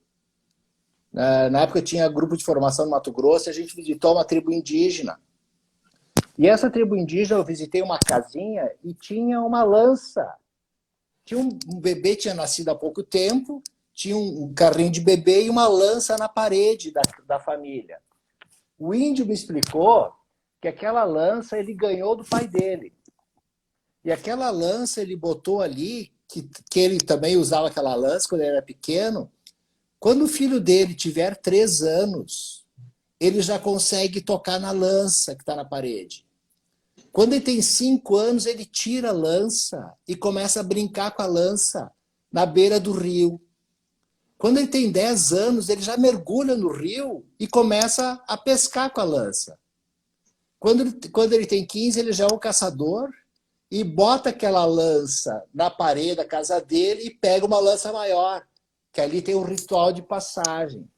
Na época eu tinha grupo de formação no Mato Grosso e a gente visitou uma tribo indígena. E essa tribo indígena, eu visitei uma casinha e tinha uma lança. Tinha um bebê, tinha nascido há pouco tempo, tinha um carrinho de bebê e uma lança na parede da família. O índio me explicou que aquela lança ele ganhou do pai dele. E aquela lança ele botou ali, que ele também usava aquela lança quando ele era pequeno. Quando o filho dele tiver 3 anos, ele já consegue tocar na lança que está na parede. Quando ele tem 5 anos, ele tira a lança e começa a brincar com a lança na beira do rio. Quando ele tem 10 anos, ele já mergulha no rio e começa a pescar com a lança. Quando ele tem 15, ele já é um caçador e bota aquela lança na parede da casa dele e pega uma lança maior, que ali tem um ritual de passagem.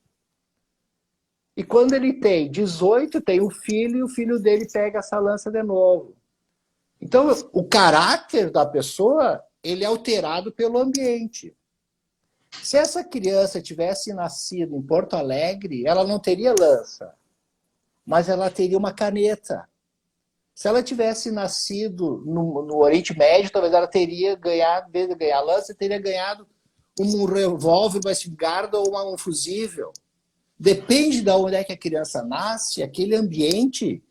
E quando ele tem 18, tem um filho, e o filho dele pega essa lança de novo. Então, o caráter da pessoa, ele é alterado pelo ambiente. Se essa criança tivesse nascido em Porto Alegre, ela não teria lança, mas ela teria uma caneta. Se ela tivesse nascido no Oriente Médio, talvez ela teria ganhado, em vez de ganhar lança, teria ganhado um revólver, uma espingarda ou um fusível. Depende de onde é que a criança nasce, aquele ambiente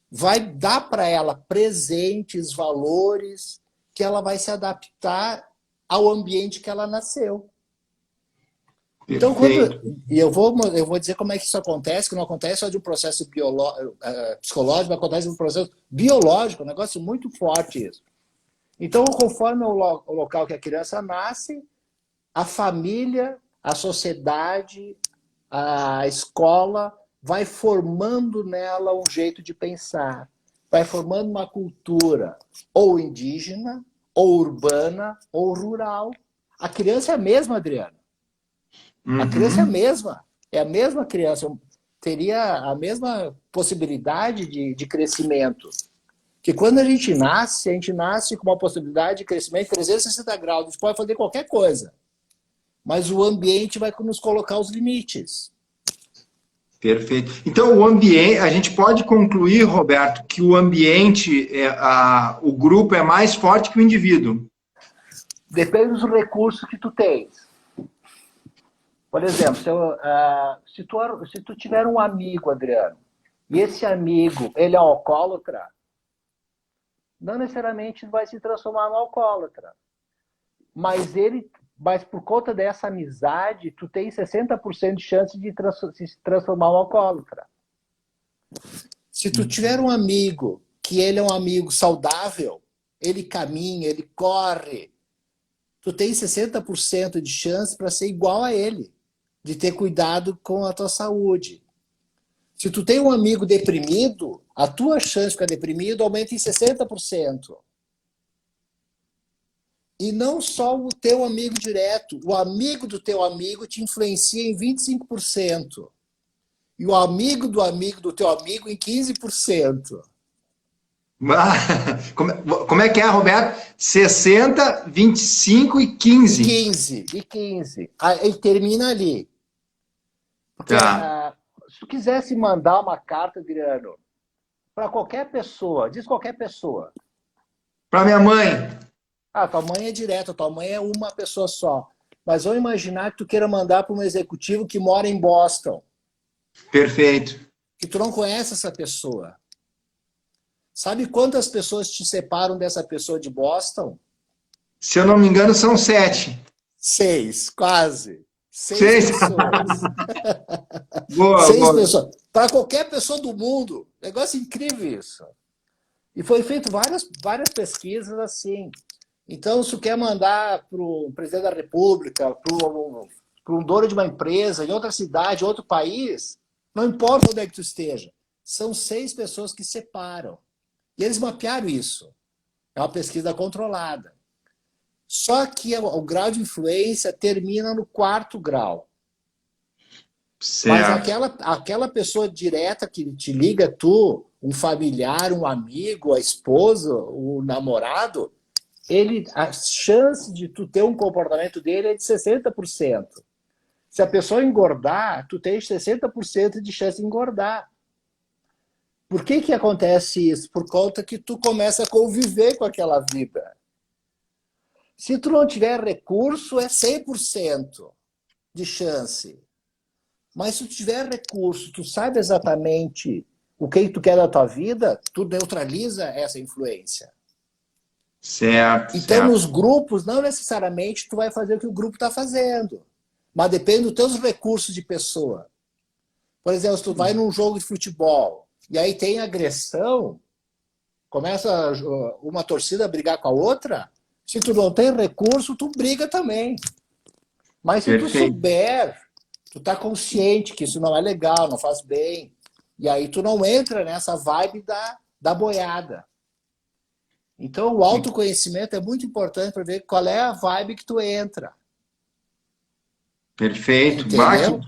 vai dar para ela presentes, valores, que ela vai se adaptar ao ambiente que ela nasceu. Então, eu vou dizer como é que isso acontece, que não acontece só de um processo psicológico, acontece de um processo biológico, um negócio muito forte isso. Então, conforme o local que a criança nasce, a família, a sociedade, a escola vai formando nela um jeito de pensar, vai formando uma cultura ou indígena, ou urbana, ou rural. A criança é a mesma, Adriano. A criança é a mesma criança, teria a mesma possibilidade de crescimento. Que quando a gente nasce com uma possibilidade de crescimento de 360 graus, a gente pode fazer qualquer coisa, mas o ambiente vai nos colocar os limites. Perfeito. Então, o ambiente, a gente pode concluir, Roberto, que o ambiente, o grupo é mais forte que o indivíduo. Depende dos recursos que tu tens. Por exemplo, se tu tiver um amigo, Adriano, e esse amigo, ele é alcoólatra, não necessariamente vai se transformar no alcoólatra. Mas por conta dessa amizade, tu tem 60% de chance de se transformar no alcoólatra. Se tu tiver um amigo, que ele é um amigo saudável, ele caminha, ele corre, tu tem 60% de chance para ser igual a ele, de ter cuidado com a tua saúde. Se tu tem um amigo deprimido, a tua chance de ficar deprimido aumenta em 60%. E não só o teu amigo direto, o amigo do teu amigo te influencia em 25%. E o amigo do teu amigo em 15%. Como é que é, Roberto? 60, 25 e 15. E 15. Aí termina ali. Porque se tu quisesse mandar uma carta, Adriano, para qualquer pessoa, diz qualquer pessoa. Para minha mãe. Tua mãe é direta, tua mãe é uma pessoa só. Mas vamos imaginar que tu queira mandar para um executivo que mora em Boston. Perfeito. Que tu não conhece essa pessoa. Sabe quantas pessoas te separam dessa pessoa de Boston? Se eu não me engano, são 7. 6, quase. 6 pessoas. Boa, 6 pessoas. Para qualquer pessoa do mundo. Negócio incrível isso. E foi feito várias pesquisas assim. Então, se tu quer mandar para o presidente da República, para um dono de uma empresa, em outra cidade, outro país, não importa onde é que tu esteja. São 6 pessoas que separam. E eles mapearam isso. É uma pesquisa controlada. Só que o grau de influência termina no 4º grau. Certo. Mas aquela pessoa direta que te liga, tu, um familiar, um amigo, a esposa, o namorado, a chance de tu ter um comportamento dele é de 60%. Se a pessoa engordar, tu tem 60% de chance de engordar. Por que acontece isso? Por conta que tu começa a conviver com aquela vida. Se tu não tiver recurso, é 100% de chance. Mas se tu tiver recurso, tu sabe exatamente o que tu quer da tua vida, tu neutraliza essa influência. Certo. Então, nos grupos, não necessariamente tu vai fazer o que o grupo está fazendo. Mas depende dos teus recursos de pessoa. Por exemplo, se tu vai num jogo de futebol, e aí tem agressão, começa uma torcida a brigar com a outra, se tu não tem recurso, tu briga também. Mas se tu souber, tu tá consciente que isso não é legal, não faz bem, e aí tu não entra nessa vibe da boiada. Então o autoconhecimento é muito importante para ver qual é a vibe que tu entra. Perfeito. Entendeu?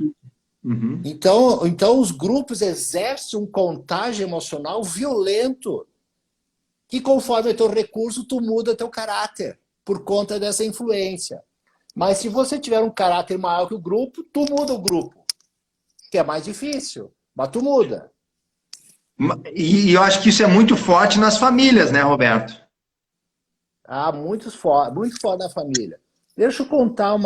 Uhum. Então os grupos exercem um contágio emocional violento que conforme o teu recurso, tu muda teu caráter por conta dessa influência. Mas se você tiver um caráter maior que o grupo, tu muda o grupo, que é mais difícil, mas tu muda. E eu acho que isso é muito forte nas famílias, né, Roberto? Ah, muito forte na família. Deixa eu contar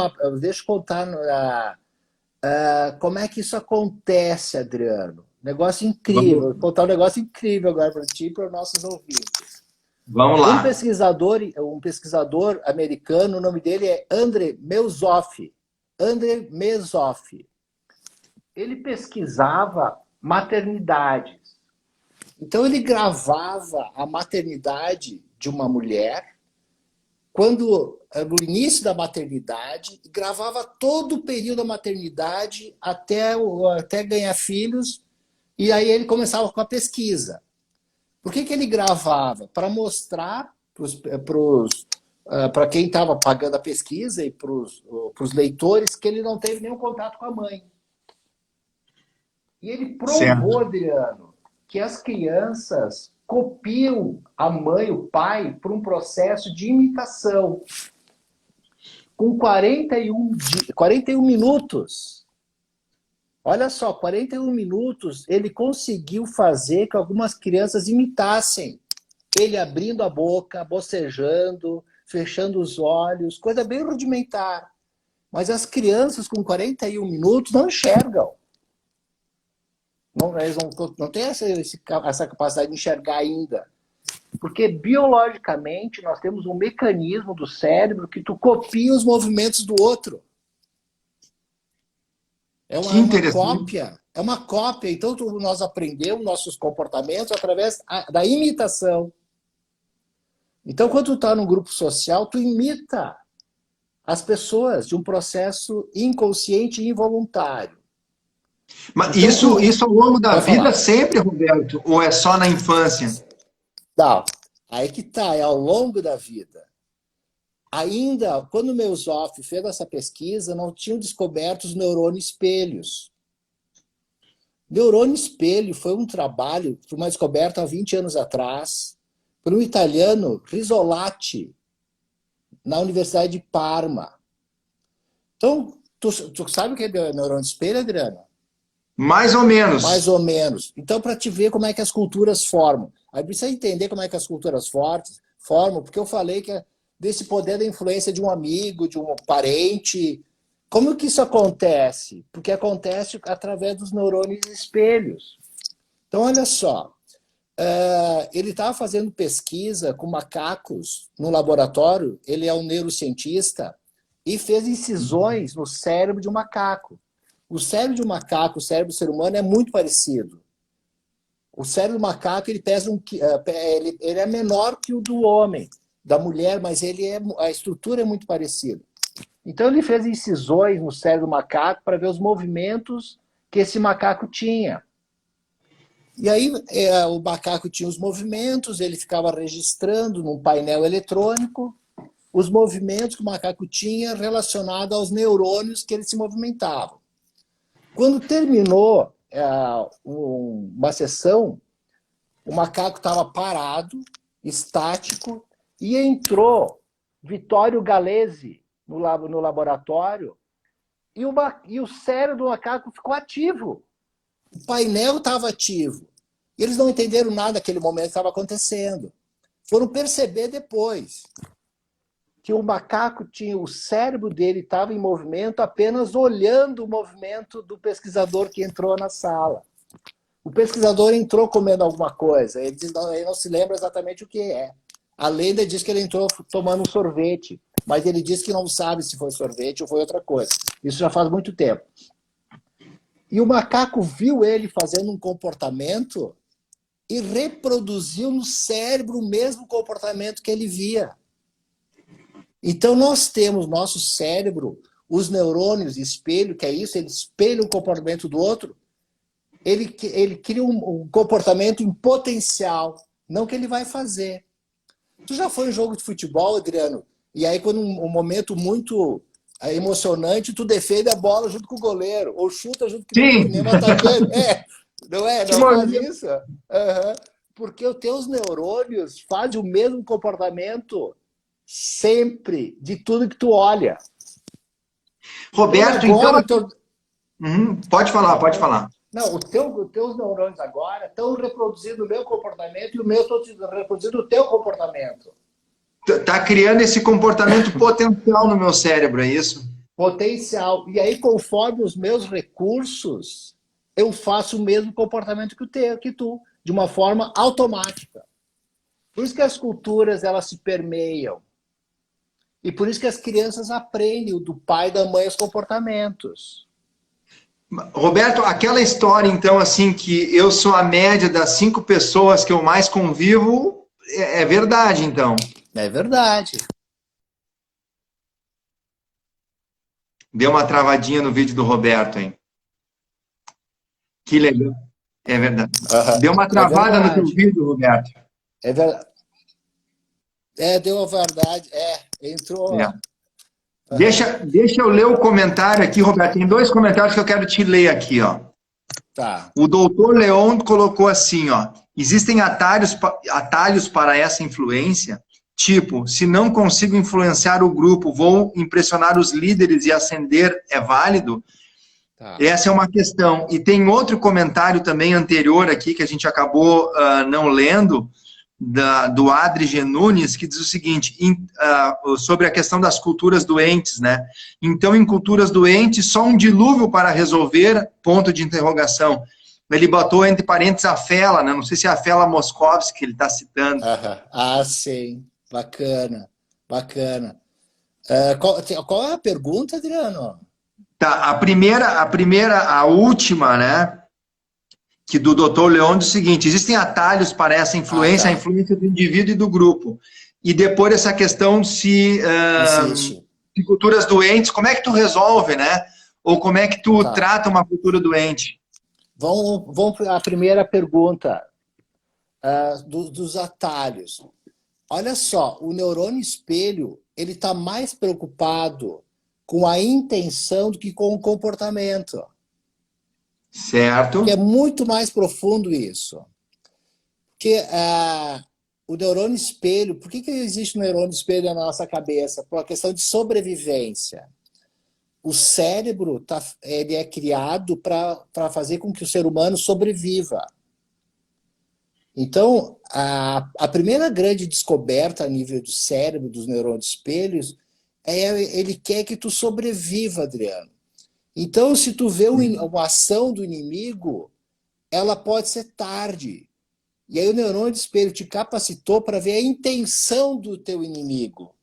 como é que isso acontece, Adriano. Negócio incrível. Vamos, Vou contar um negócio incrível agora para ti e para os nossos ouvintes. vamos lá. Um pesquisador americano, o nome dele é André Melzoff. André Melzoff. Ele pesquisava maternidades. Então ele gravava a maternidade de uma mulher no início da maternidade, gravava todo o período da maternidade até ganhar filhos, e aí ele começava com a pesquisa. Por que ele gravava? Para mostrar para quem estava pagando a pesquisa e para os leitores que ele não teve nenhum contato com a mãe. E ele provou, Certo. Adriano, que as crianças copiam a mãe, o pai, por um processo de imitação. Com 41 minutos, olha só, 41 minutos, ele conseguiu fazer que algumas crianças imitassem. Ele abrindo a boca, bocejando, fechando os olhos, coisa bem rudimentar. Mas as crianças com 41 minutos não enxergam. Eles não têm essa capacidade de enxergar ainda. Porque biologicamente nós temos um mecanismo do cérebro que tu copia os movimentos do outro. É Que uma interessante. cópia. É uma cópia. Então nós aprendemos nossos comportamentos através da imitação. Então quando tu está num grupo social, tu imita as pessoas de um processo inconsciente e involuntário. Mas Então, isso ao longo da pode vida falar. sempre, Roberto? Ou é só na infância? Não, aí que tá, é ao longo da vida. Ainda, quando o Melzoff fez essa pesquisa, não tinham descoberto os neurônios espelhos. Neurônio espelho foi um trabalho, foi uma descoberta há 20 anos atrás, por um italiano, Risolati, na Universidade de Parma. Então, tu sabe o que é neurônio espelho, Adriano? Mais ou Mais menos. ou menos. Então, para te ver como é que as culturas formam. Aí precisa entender como é que as culturas formam, porque eu falei que desse poder da influência de um amigo, de um parente. Como que isso acontece? Porque acontece através dos neurônios espelhos. Então, olha só. Ele estava fazendo pesquisa com macacos no laboratório, ele é um neurocientista, e fez incisões no cérebro de um macaco. O cérebro de um macaco, o cérebro do ser humano é muito parecido. O cérebro do macaco ele é menor que o do homem, da mulher, mas a estrutura é muito parecida. Então ele fez incisões no cérebro do macaco para ver os movimentos que esse macaco tinha. E aí o macaco tinha os movimentos, ele ficava registrando num painel eletrônico os movimentos que o macaco tinha relacionados aos neurônios que ele se movimentava. Quando terminou uma sessão, o macaco estava parado, estático, e entrou Vittorio Galesi no laboratório, e o cérebro do macaco ficou ativo. O painel estava ativo. E eles não entenderam nada daquele momento que estava acontecendo. Foram perceber depois que o macaco tinha, o cérebro dele estava em movimento apenas olhando o movimento do pesquisador que entrou na sala. O pesquisador entrou comendo alguma coisa, ele não se lembra exatamente o que é. A lenda diz que ele entrou tomando um sorvete, mas ele diz que não sabe se foi sorvete ou foi outra coisa. Isso já faz muito tempo. E o macaco viu ele fazendo um comportamento e reproduziu no cérebro o mesmo comportamento que ele via. Então, nós temos nosso cérebro, os neurônios espelho, que é isso, ele espelha o comportamento do outro, ele cria um comportamento em potencial, não que ele vai fazer. Tu já foi em jogo de futebol, Adriano? E aí, quando um momento muito emocionante, tu defende a bola junto com o goleiro, ou chuta junto com Sim. nem um atacante. Não é? Que Não faz maneiro. isso? Uhum. Porque os teus neurônios fazem o mesmo comportamento sempre, de tudo que tu olha. Roberto, Então então. agora, Pode falar, pode falar. Não, os teus neurônios agora estão reproduzindo o meu comportamento e o meu está reproduzindo o teu comportamento. Tá criando esse comportamento potencial no meu cérebro, é isso? Potencial. E aí, conforme os meus recursos, eu faço o mesmo comportamento que tu, de uma forma automática. Por isso que as culturas, elas se permeiam. E por isso que as crianças aprendem do pai e da mãe os comportamentos. Roberto, aquela história, então, assim, que eu sou a média das 5 pessoas que eu mais convivo, é verdade, então. É verdade. Deu uma travadinha no vídeo do Roberto, hein? Que legal. É verdade. Deu uma É travada no teu verdade. vídeo, Roberto. É verdade. É, deu a verdade. Entrou. É. Deixa eu ler o comentário aqui, Roberto. Tem 2 comentários que eu quero te ler aqui, ó. Tá. O doutor Leon colocou assim, ó. Existem atalhos para essa influência? Tipo, se não consigo influenciar o grupo, vou impressionar os líderes e ascender, é válido? Tá. Essa é uma questão. E tem outro comentário também anterior aqui, que a gente acabou não lendo, do Adri Nunes, que diz o seguinte, sobre a questão das culturas doentes, né? Então, em culturas doentes, só um dilúvio para resolver, ponto de interrogação. Ele botou entre parênteses a Fela, né? Não sei se é a Fela Moscovski que ele está citando. Ah, sim. Bacana. Bacana. Qual é a pergunta, Adriano? Tá, a última, né? Que do Dr. Leon diz o seguinte, existem atalhos para essa influência, Tá. a influência do indivíduo e do grupo. E depois essa questão Existe. de culturas doentes, como é que tu resolve, né? Ou como é que tu Tá. trata uma cultura doente? Vamos para a primeira pergunta, dos atalhos. Olha só, o neurônio espelho, ele está mais preocupado com a intenção do que com o comportamento. Que é Certo. muito mais profundo isso. Porque o neurônio espelho, por que existe um neurônio espelho na nossa cabeça? Por uma questão de sobrevivência. O cérebro ele é criado para fazer com que o ser humano sobreviva. Então, a primeira grande descoberta a nível do cérebro, dos neurônios espelhos, ele quer que tu sobreviva, Adriano. Então, se tu vê uma ação do inimigo, ela pode ser tarde. E aí o neurônio de espelho te capacitou para ver a intenção do teu inimigo.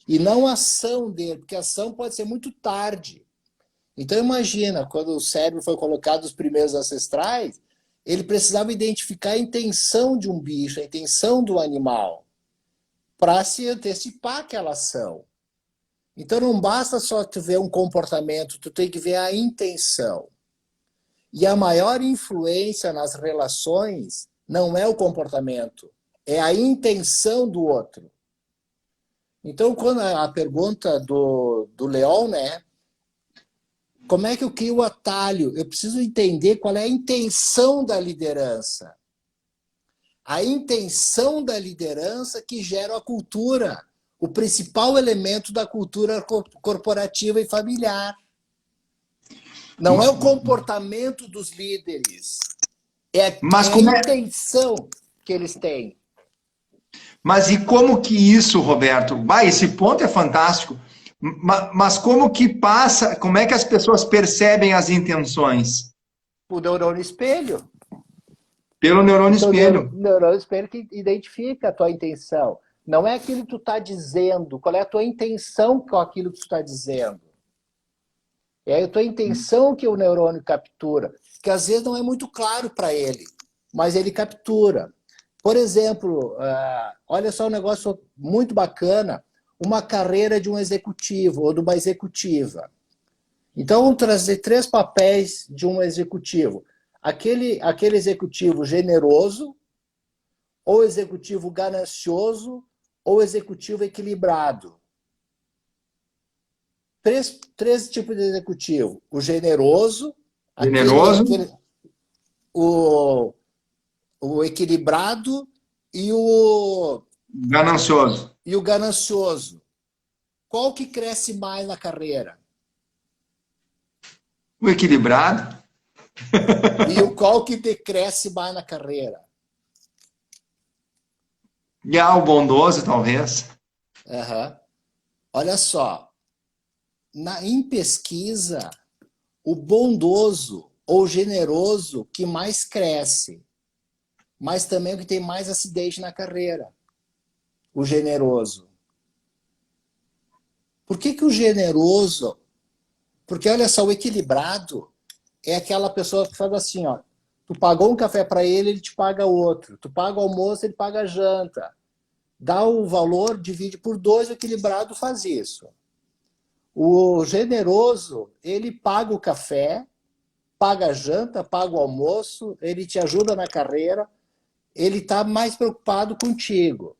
E não a ação dele, porque a ação pode ser muito tarde. Então imagina, quando o cérebro foi colocado os primeiros ancestrais, ele precisava identificar a intenção de um bicho, a intenção do animal, para se antecipar aquela ação. Então não basta só tu ver um comportamento, tu tem que ver a intenção. E a maior influência nas relações não é o comportamento, é a intenção do outro. Então, quando a pergunta do Leon, né? Como é que eu crio o atalho? Eu preciso entender qual é a intenção da liderança. A intenção da liderança que gera a cultura, o principal elemento da cultura corporativa e familiar. Não é o comportamento dos líderes, é a intenção que eles têm. Mas e como que isso, Roberto? Esse ponto é fantástico. Mas como que passa, como é que as pessoas percebem as intenções? O neurônio espelho. Pelo neurônio espelho. O neurônio espelho que identifica a tua intenção. Não é aquilo que tu está dizendo, qual é a tua intenção com aquilo que tu está dizendo. É a tua intenção que o neurônio captura, que às vezes não é muito claro para ele, mas ele captura. Por exemplo, olha só um negócio muito bacana, uma carreira de um executivo ou de uma executiva. Então, vamos trazer 3 papéis de um executivo. Aquele executivo generoso, ou executivo ganancioso, ou executivo equilibrado. Três tipos de executivo. O generoso, o equilibrado e o ganancioso. Qual que cresce mais na carreira? O equilibrado. E o qual que decresce mais na carreira? E o bondoso, talvez. Uhum. Olha só, em pesquisa, o bondoso ou generoso que mais cresce, mas também o que tem mais acidez na carreira. O generoso. Por que que o generoso? Porque, olha só, o equilibrado é aquela pessoa que faz assim, ó, tu pagou um café para ele, ele te paga outro. Tu paga o almoço, ele paga a janta. Dá o valor, divide por 2, o equilibrado faz isso. O generoso, ele paga o café, paga a janta, paga o almoço, ele te ajuda na carreira, ele está mais preocupado contigo.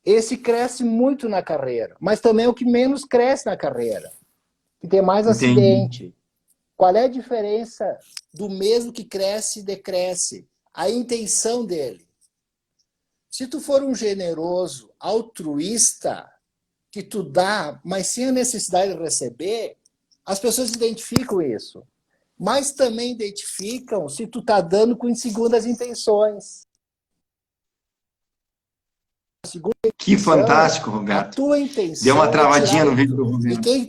Esse cresce muito na carreira, mas também é o que menos cresce na carreira, que tem mais Entendi. acidente. Qual é a diferença do mesmo que cresce e decresce? A intenção dele. Se tu for um generoso, altruísta, que tu dá, mas sem a necessidade de receber, as pessoas identificam isso. Mas também identificam se tu tá dando com segundas intenções. A segunda Que intenção, fantástico, a Roberto. tua Deu uma intenção é travadinha tirar. no vídeo do E Roberto. quem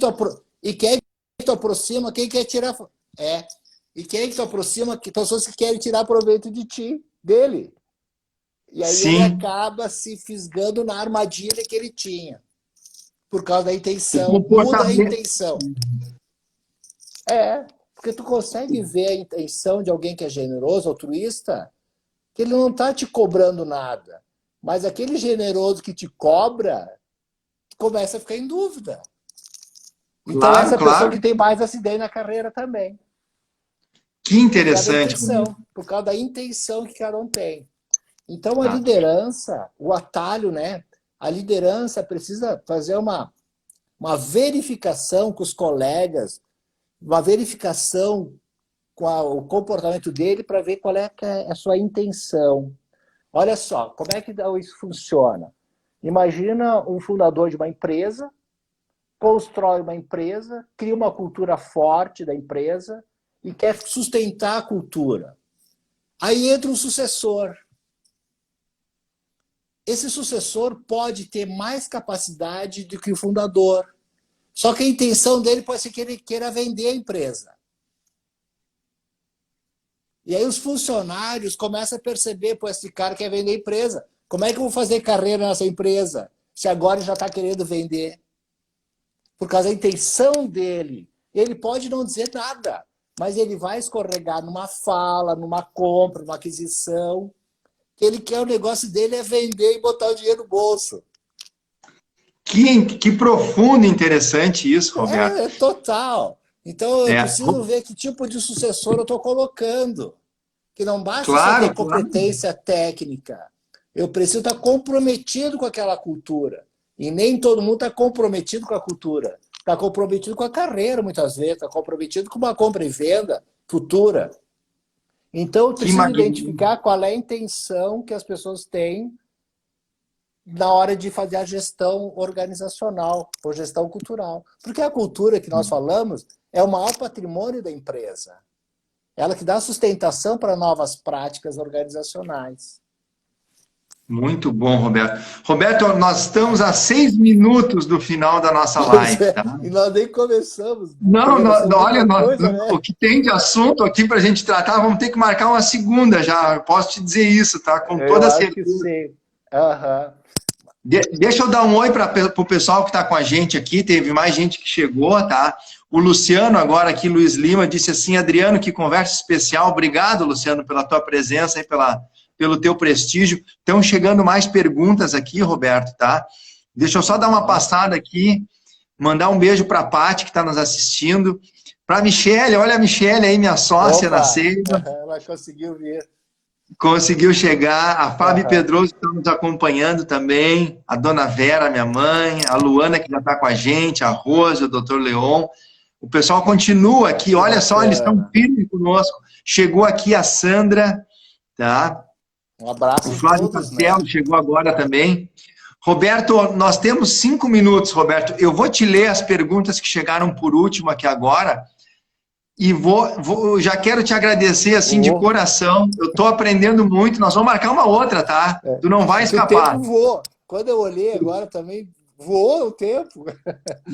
tu aproxima, quem quer tirar. É. E quem tu aproxima, que pessoas que querem tirar proveito de ti, dele. E aí ele Sim, acaba se fisgando na armadilha que ele tinha. Por causa da o intenção. Muda a comportamento. intenção. Porque tu consegue ver a intenção de alguém que é generoso, altruísta, que ele não está te cobrando nada. Mas aquele generoso que te cobra, começa a ficar em dúvida. Então Claro, essa pessoa claro. que tem mais acidez na carreira também. Que Por causa da interessante, intenção. Roberto. Por causa da intenção que cada um tem. Então a Tá. liderança, o atalho, né? A liderança precisa fazer uma verificação com os colegas, uma verificação com o comportamento dele para ver qual é a sua intenção. Olha só, como é que isso funciona? Imagina um fundador de uma empresa, constrói uma empresa, cria uma cultura forte da empresa e quer sustentar a cultura. Aí entra um sucessor. Esse sucessor pode ter mais capacidade do que o fundador. Só que a intenção dele pode ser que ele queira vender a empresa. E aí os funcionários começam a perceber, pô, esse cara quer vender a empresa. Como é que eu vou fazer carreira nessa empresa se agora ele já está querendo vender? Por causa da intenção dele. Ele pode não dizer nada, mas ele vai escorregar numa fala, numa compra, numa aquisição. Que ele quer, o negócio dele é vender e botar o dinheiro no bolso. Que profundo e interessante isso, Roberto. É total. Então eu É, preciso ver que tipo de sucessor eu estou colocando. Que não basta só ter claro, claro. competência técnica. Eu preciso estar comprometido com aquela cultura. E nem todo mundo está comprometido com a cultura. Está comprometido com a carreira, muitas vezes. Está comprometido com uma compra e venda futura. Então, eu Que preciso magnífico. identificar qual é a intenção que as pessoas têm na hora de fazer a gestão organizacional ou gestão cultural. Porque a cultura que nós falamos é o maior patrimônio da empresa. Ela que dá sustentação para novas práticas organizacionais. Muito bom, Roberto. Roberto, nós estamos a 6 minutos do final da nossa Pois live, é, tá? e nós nem começamos, Não, conversamos olha, muita coisa, né? o que tem de assunto aqui para a gente tratar, vamos ter que marcar uma segunda já. Eu posso te dizer isso, tá? Com Eu toda acho que certeza. sim. Aham. Deixa eu dar um oi para o pessoal que está com a gente aqui. Teve mais gente que chegou, tá? O Luciano, agora aqui, Luiz Lima, disse assim: Adriano, que conversa especial. Obrigado, Luciano, pela tua presença e pelo teu prestígio. Estão chegando mais perguntas aqui, Roberto, tá? Deixa eu só dar uma passada aqui, mandar um beijo para a Paty, que está nos assistindo. Para a Michele, olha a Michele aí, minha sócia na Opa, Seiva. ela conseguiu vir. Conseguiu chegar. A Fábio Aham. Pedroso está nos acompanhando também. A dona Vera, minha mãe. A Luana, que já está com a gente. A Rose, o doutor Leon. O pessoal continua aqui. Que Olha só, eles estão bacana. firmes conosco. Chegou aqui a Sandra, tá? Um abraço O em Flávio todos, né? Castelo chegou agora também. Roberto, nós temos 5 minutos, Roberto. Eu vou te ler as perguntas que chegaram por último aqui agora. E já quero te agradecer assim de coração. Eu estou aprendendo muito. Nós vamos marcar uma outra, tá? Tu não vai Que o tempo escapar. voou. Quando eu olhei agora também, voou o tempo.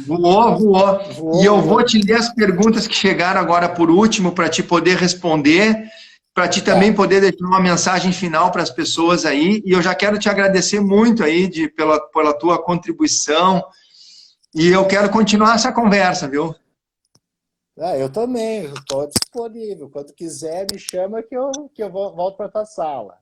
Voou, voou. E Voou, eu vou voou. te ler as perguntas que chegaram agora por último para te poder responder, para te também Tá. poder deixar uma mensagem final para as pessoas aí. E eu já quero te agradecer muito aí pela tua contribuição. E eu quero continuar essa conversa, viu? Eu também, estou disponível. Quando quiser, me chama que eu volto para a tua sala.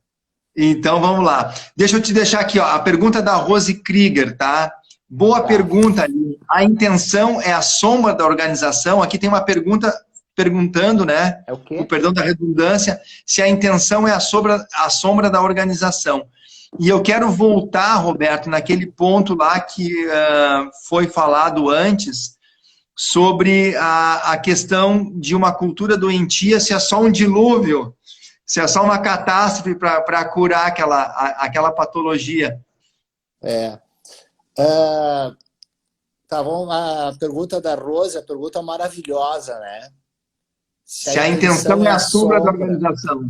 Então vamos lá. Deixa eu te deixar aqui, ó, a pergunta da Rose Krieger, tá? Boa Tá. pergunta ali. A intenção é a sombra da organização? Aqui tem uma pergunta perguntando, né? É o Com quê? perdão da redundância, se a intenção é a sombra da organização. E eu quero voltar, Roberto, naquele ponto lá que foi falado antes, sobre a questão de uma cultura doentia, se é só um dilúvio, se é só uma catástrofe para curar aquela patologia. Tá bom, a pergunta da Rose, a pergunta maravilhosa, né? Se a Se a intenção intenção é é a a sombra da sombra. organização.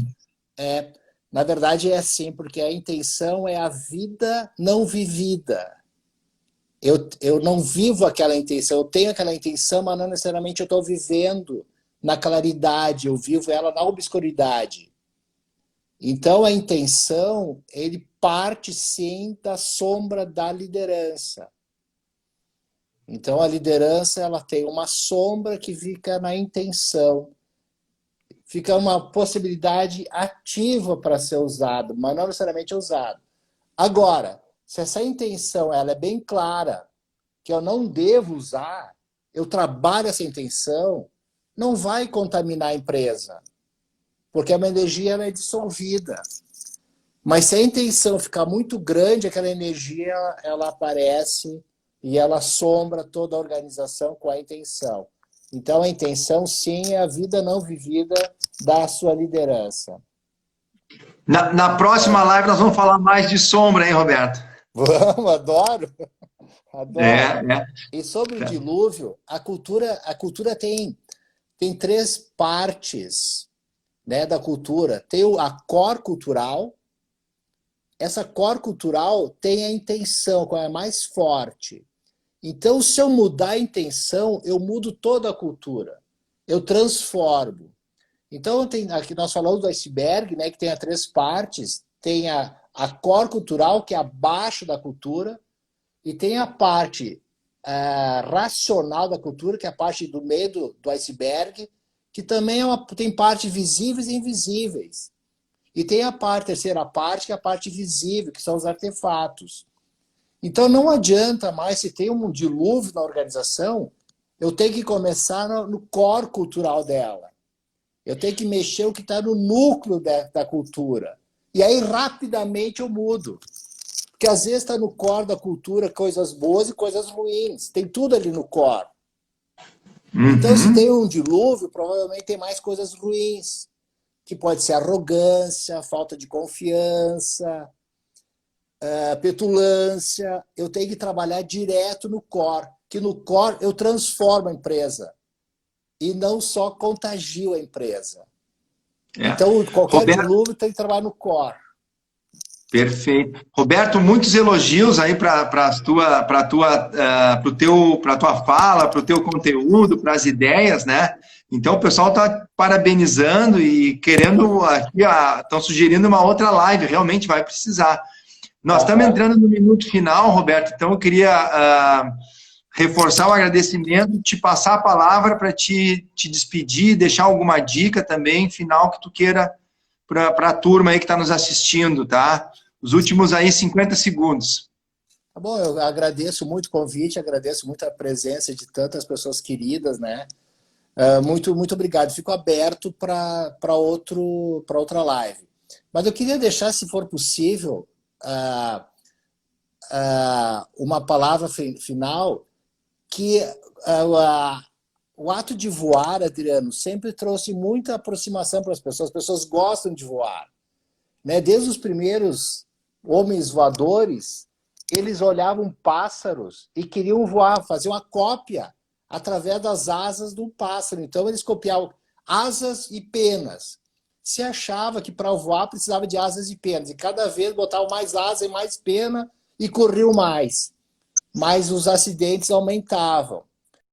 Na verdade é assim, porque a intenção é a vida não vivida. Eu não vivo aquela intenção, eu tenho aquela intenção, mas não necessariamente eu estou vivendo na claridade, eu vivo ela na obscuridade. Então a intenção, ele parte sim da sombra da liderança. Então a liderança, ela tem uma sombra que fica na intenção. Fica uma possibilidade ativa para ser usado, mas não necessariamente usado. Agora, se essa intenção ela é bem clara, que eu não devo usar, eu trabalho essa intenção, não vai contaminar a empresa, porque uma energia ela é dissolvida. Mas se a intenção ficar muito grande, aquela energia ela aparece e ela assombra toda a organização com a intenção. Então a intenção sim é a vida não vivida da sua liderança. Na próxima live nós vamos falar mais de sombra, hein, Roberto? Vamos, adoro, adoro. É. E sobre o dilúvio, a cultura tem três partes, né, da cultura. Tem a core cultural. Essa core cultural tem a intenção, qual é a mais forte. Então, se eu mudar a intenção, eu mudo toda a cultura. Eu transformo. Então, aqui nós falamos do iceberg, né, que tem as três partes. Tem a core cultural, que é abaixo da cultura, e tem a parte racional da cultura, que é a parte do meio do iceberg, que também tem partes visíveis e invisíveis. E tem a terceira parte, que é a parte visível, que são os artefatos. Então não adianta mais, se tem um dilúvio na organização, eu tenho que começar no core cultural dela. Eu tenho que mexer o que está no núcleo da cultura. E aí rapidamente eu mudo. Porque às vezes está no core da cultura coisas boas e coisas ruins. Tem tudo ali no core. Então se tem um dilúvio, provavelmente tem mais coisas ruins. Que pode ser arrogância, falta de confiança, petulância. Eu tenho que trabalhar direto no core, que no core eu transformo a empresa e não só contagio a empresa. Então, qualquer dilúvio tem que trabalhar no core. Perfeito. Roberto, muitos elogios aí para a tua fala, para o teu conteúdo, para as ideias, né? Então, o pessoal está parabenizando e querendo aqui, estão sugerindo uma outra live, realmente vai precisar. Nós estamos entrando no minuto final, Roberto, então eu queria reforçar o agradecimento, te passar a palavra para te despedir, deixar alguma dica também, final, que tu queira para a turma aí que está nos assistindo, tá? Os últimos aí 50 segundos. Tá bom, eu agradeço muito o convite, agradeço muito a presença de tantas pessoas queridas, né? Muito, muito obrigado. Fico aberto para outra live. Mas eu queria deixar, se for possível, uma palavra final, que o ato de voar, Adriano, sempre trouxe muita aproximação para as pessoas gostam de voar. Né? Desde os primeiros homens voadores, eles olhavam pássaros e queriam voar, fazer uma cópia através das asas do pássaro. Então eles copiavam, asas e penas. Se achava que para voar precisava de asas e penas. E cada vez botava mais asa e mais pena e corriam mais. Mas os acidentes aumentavam.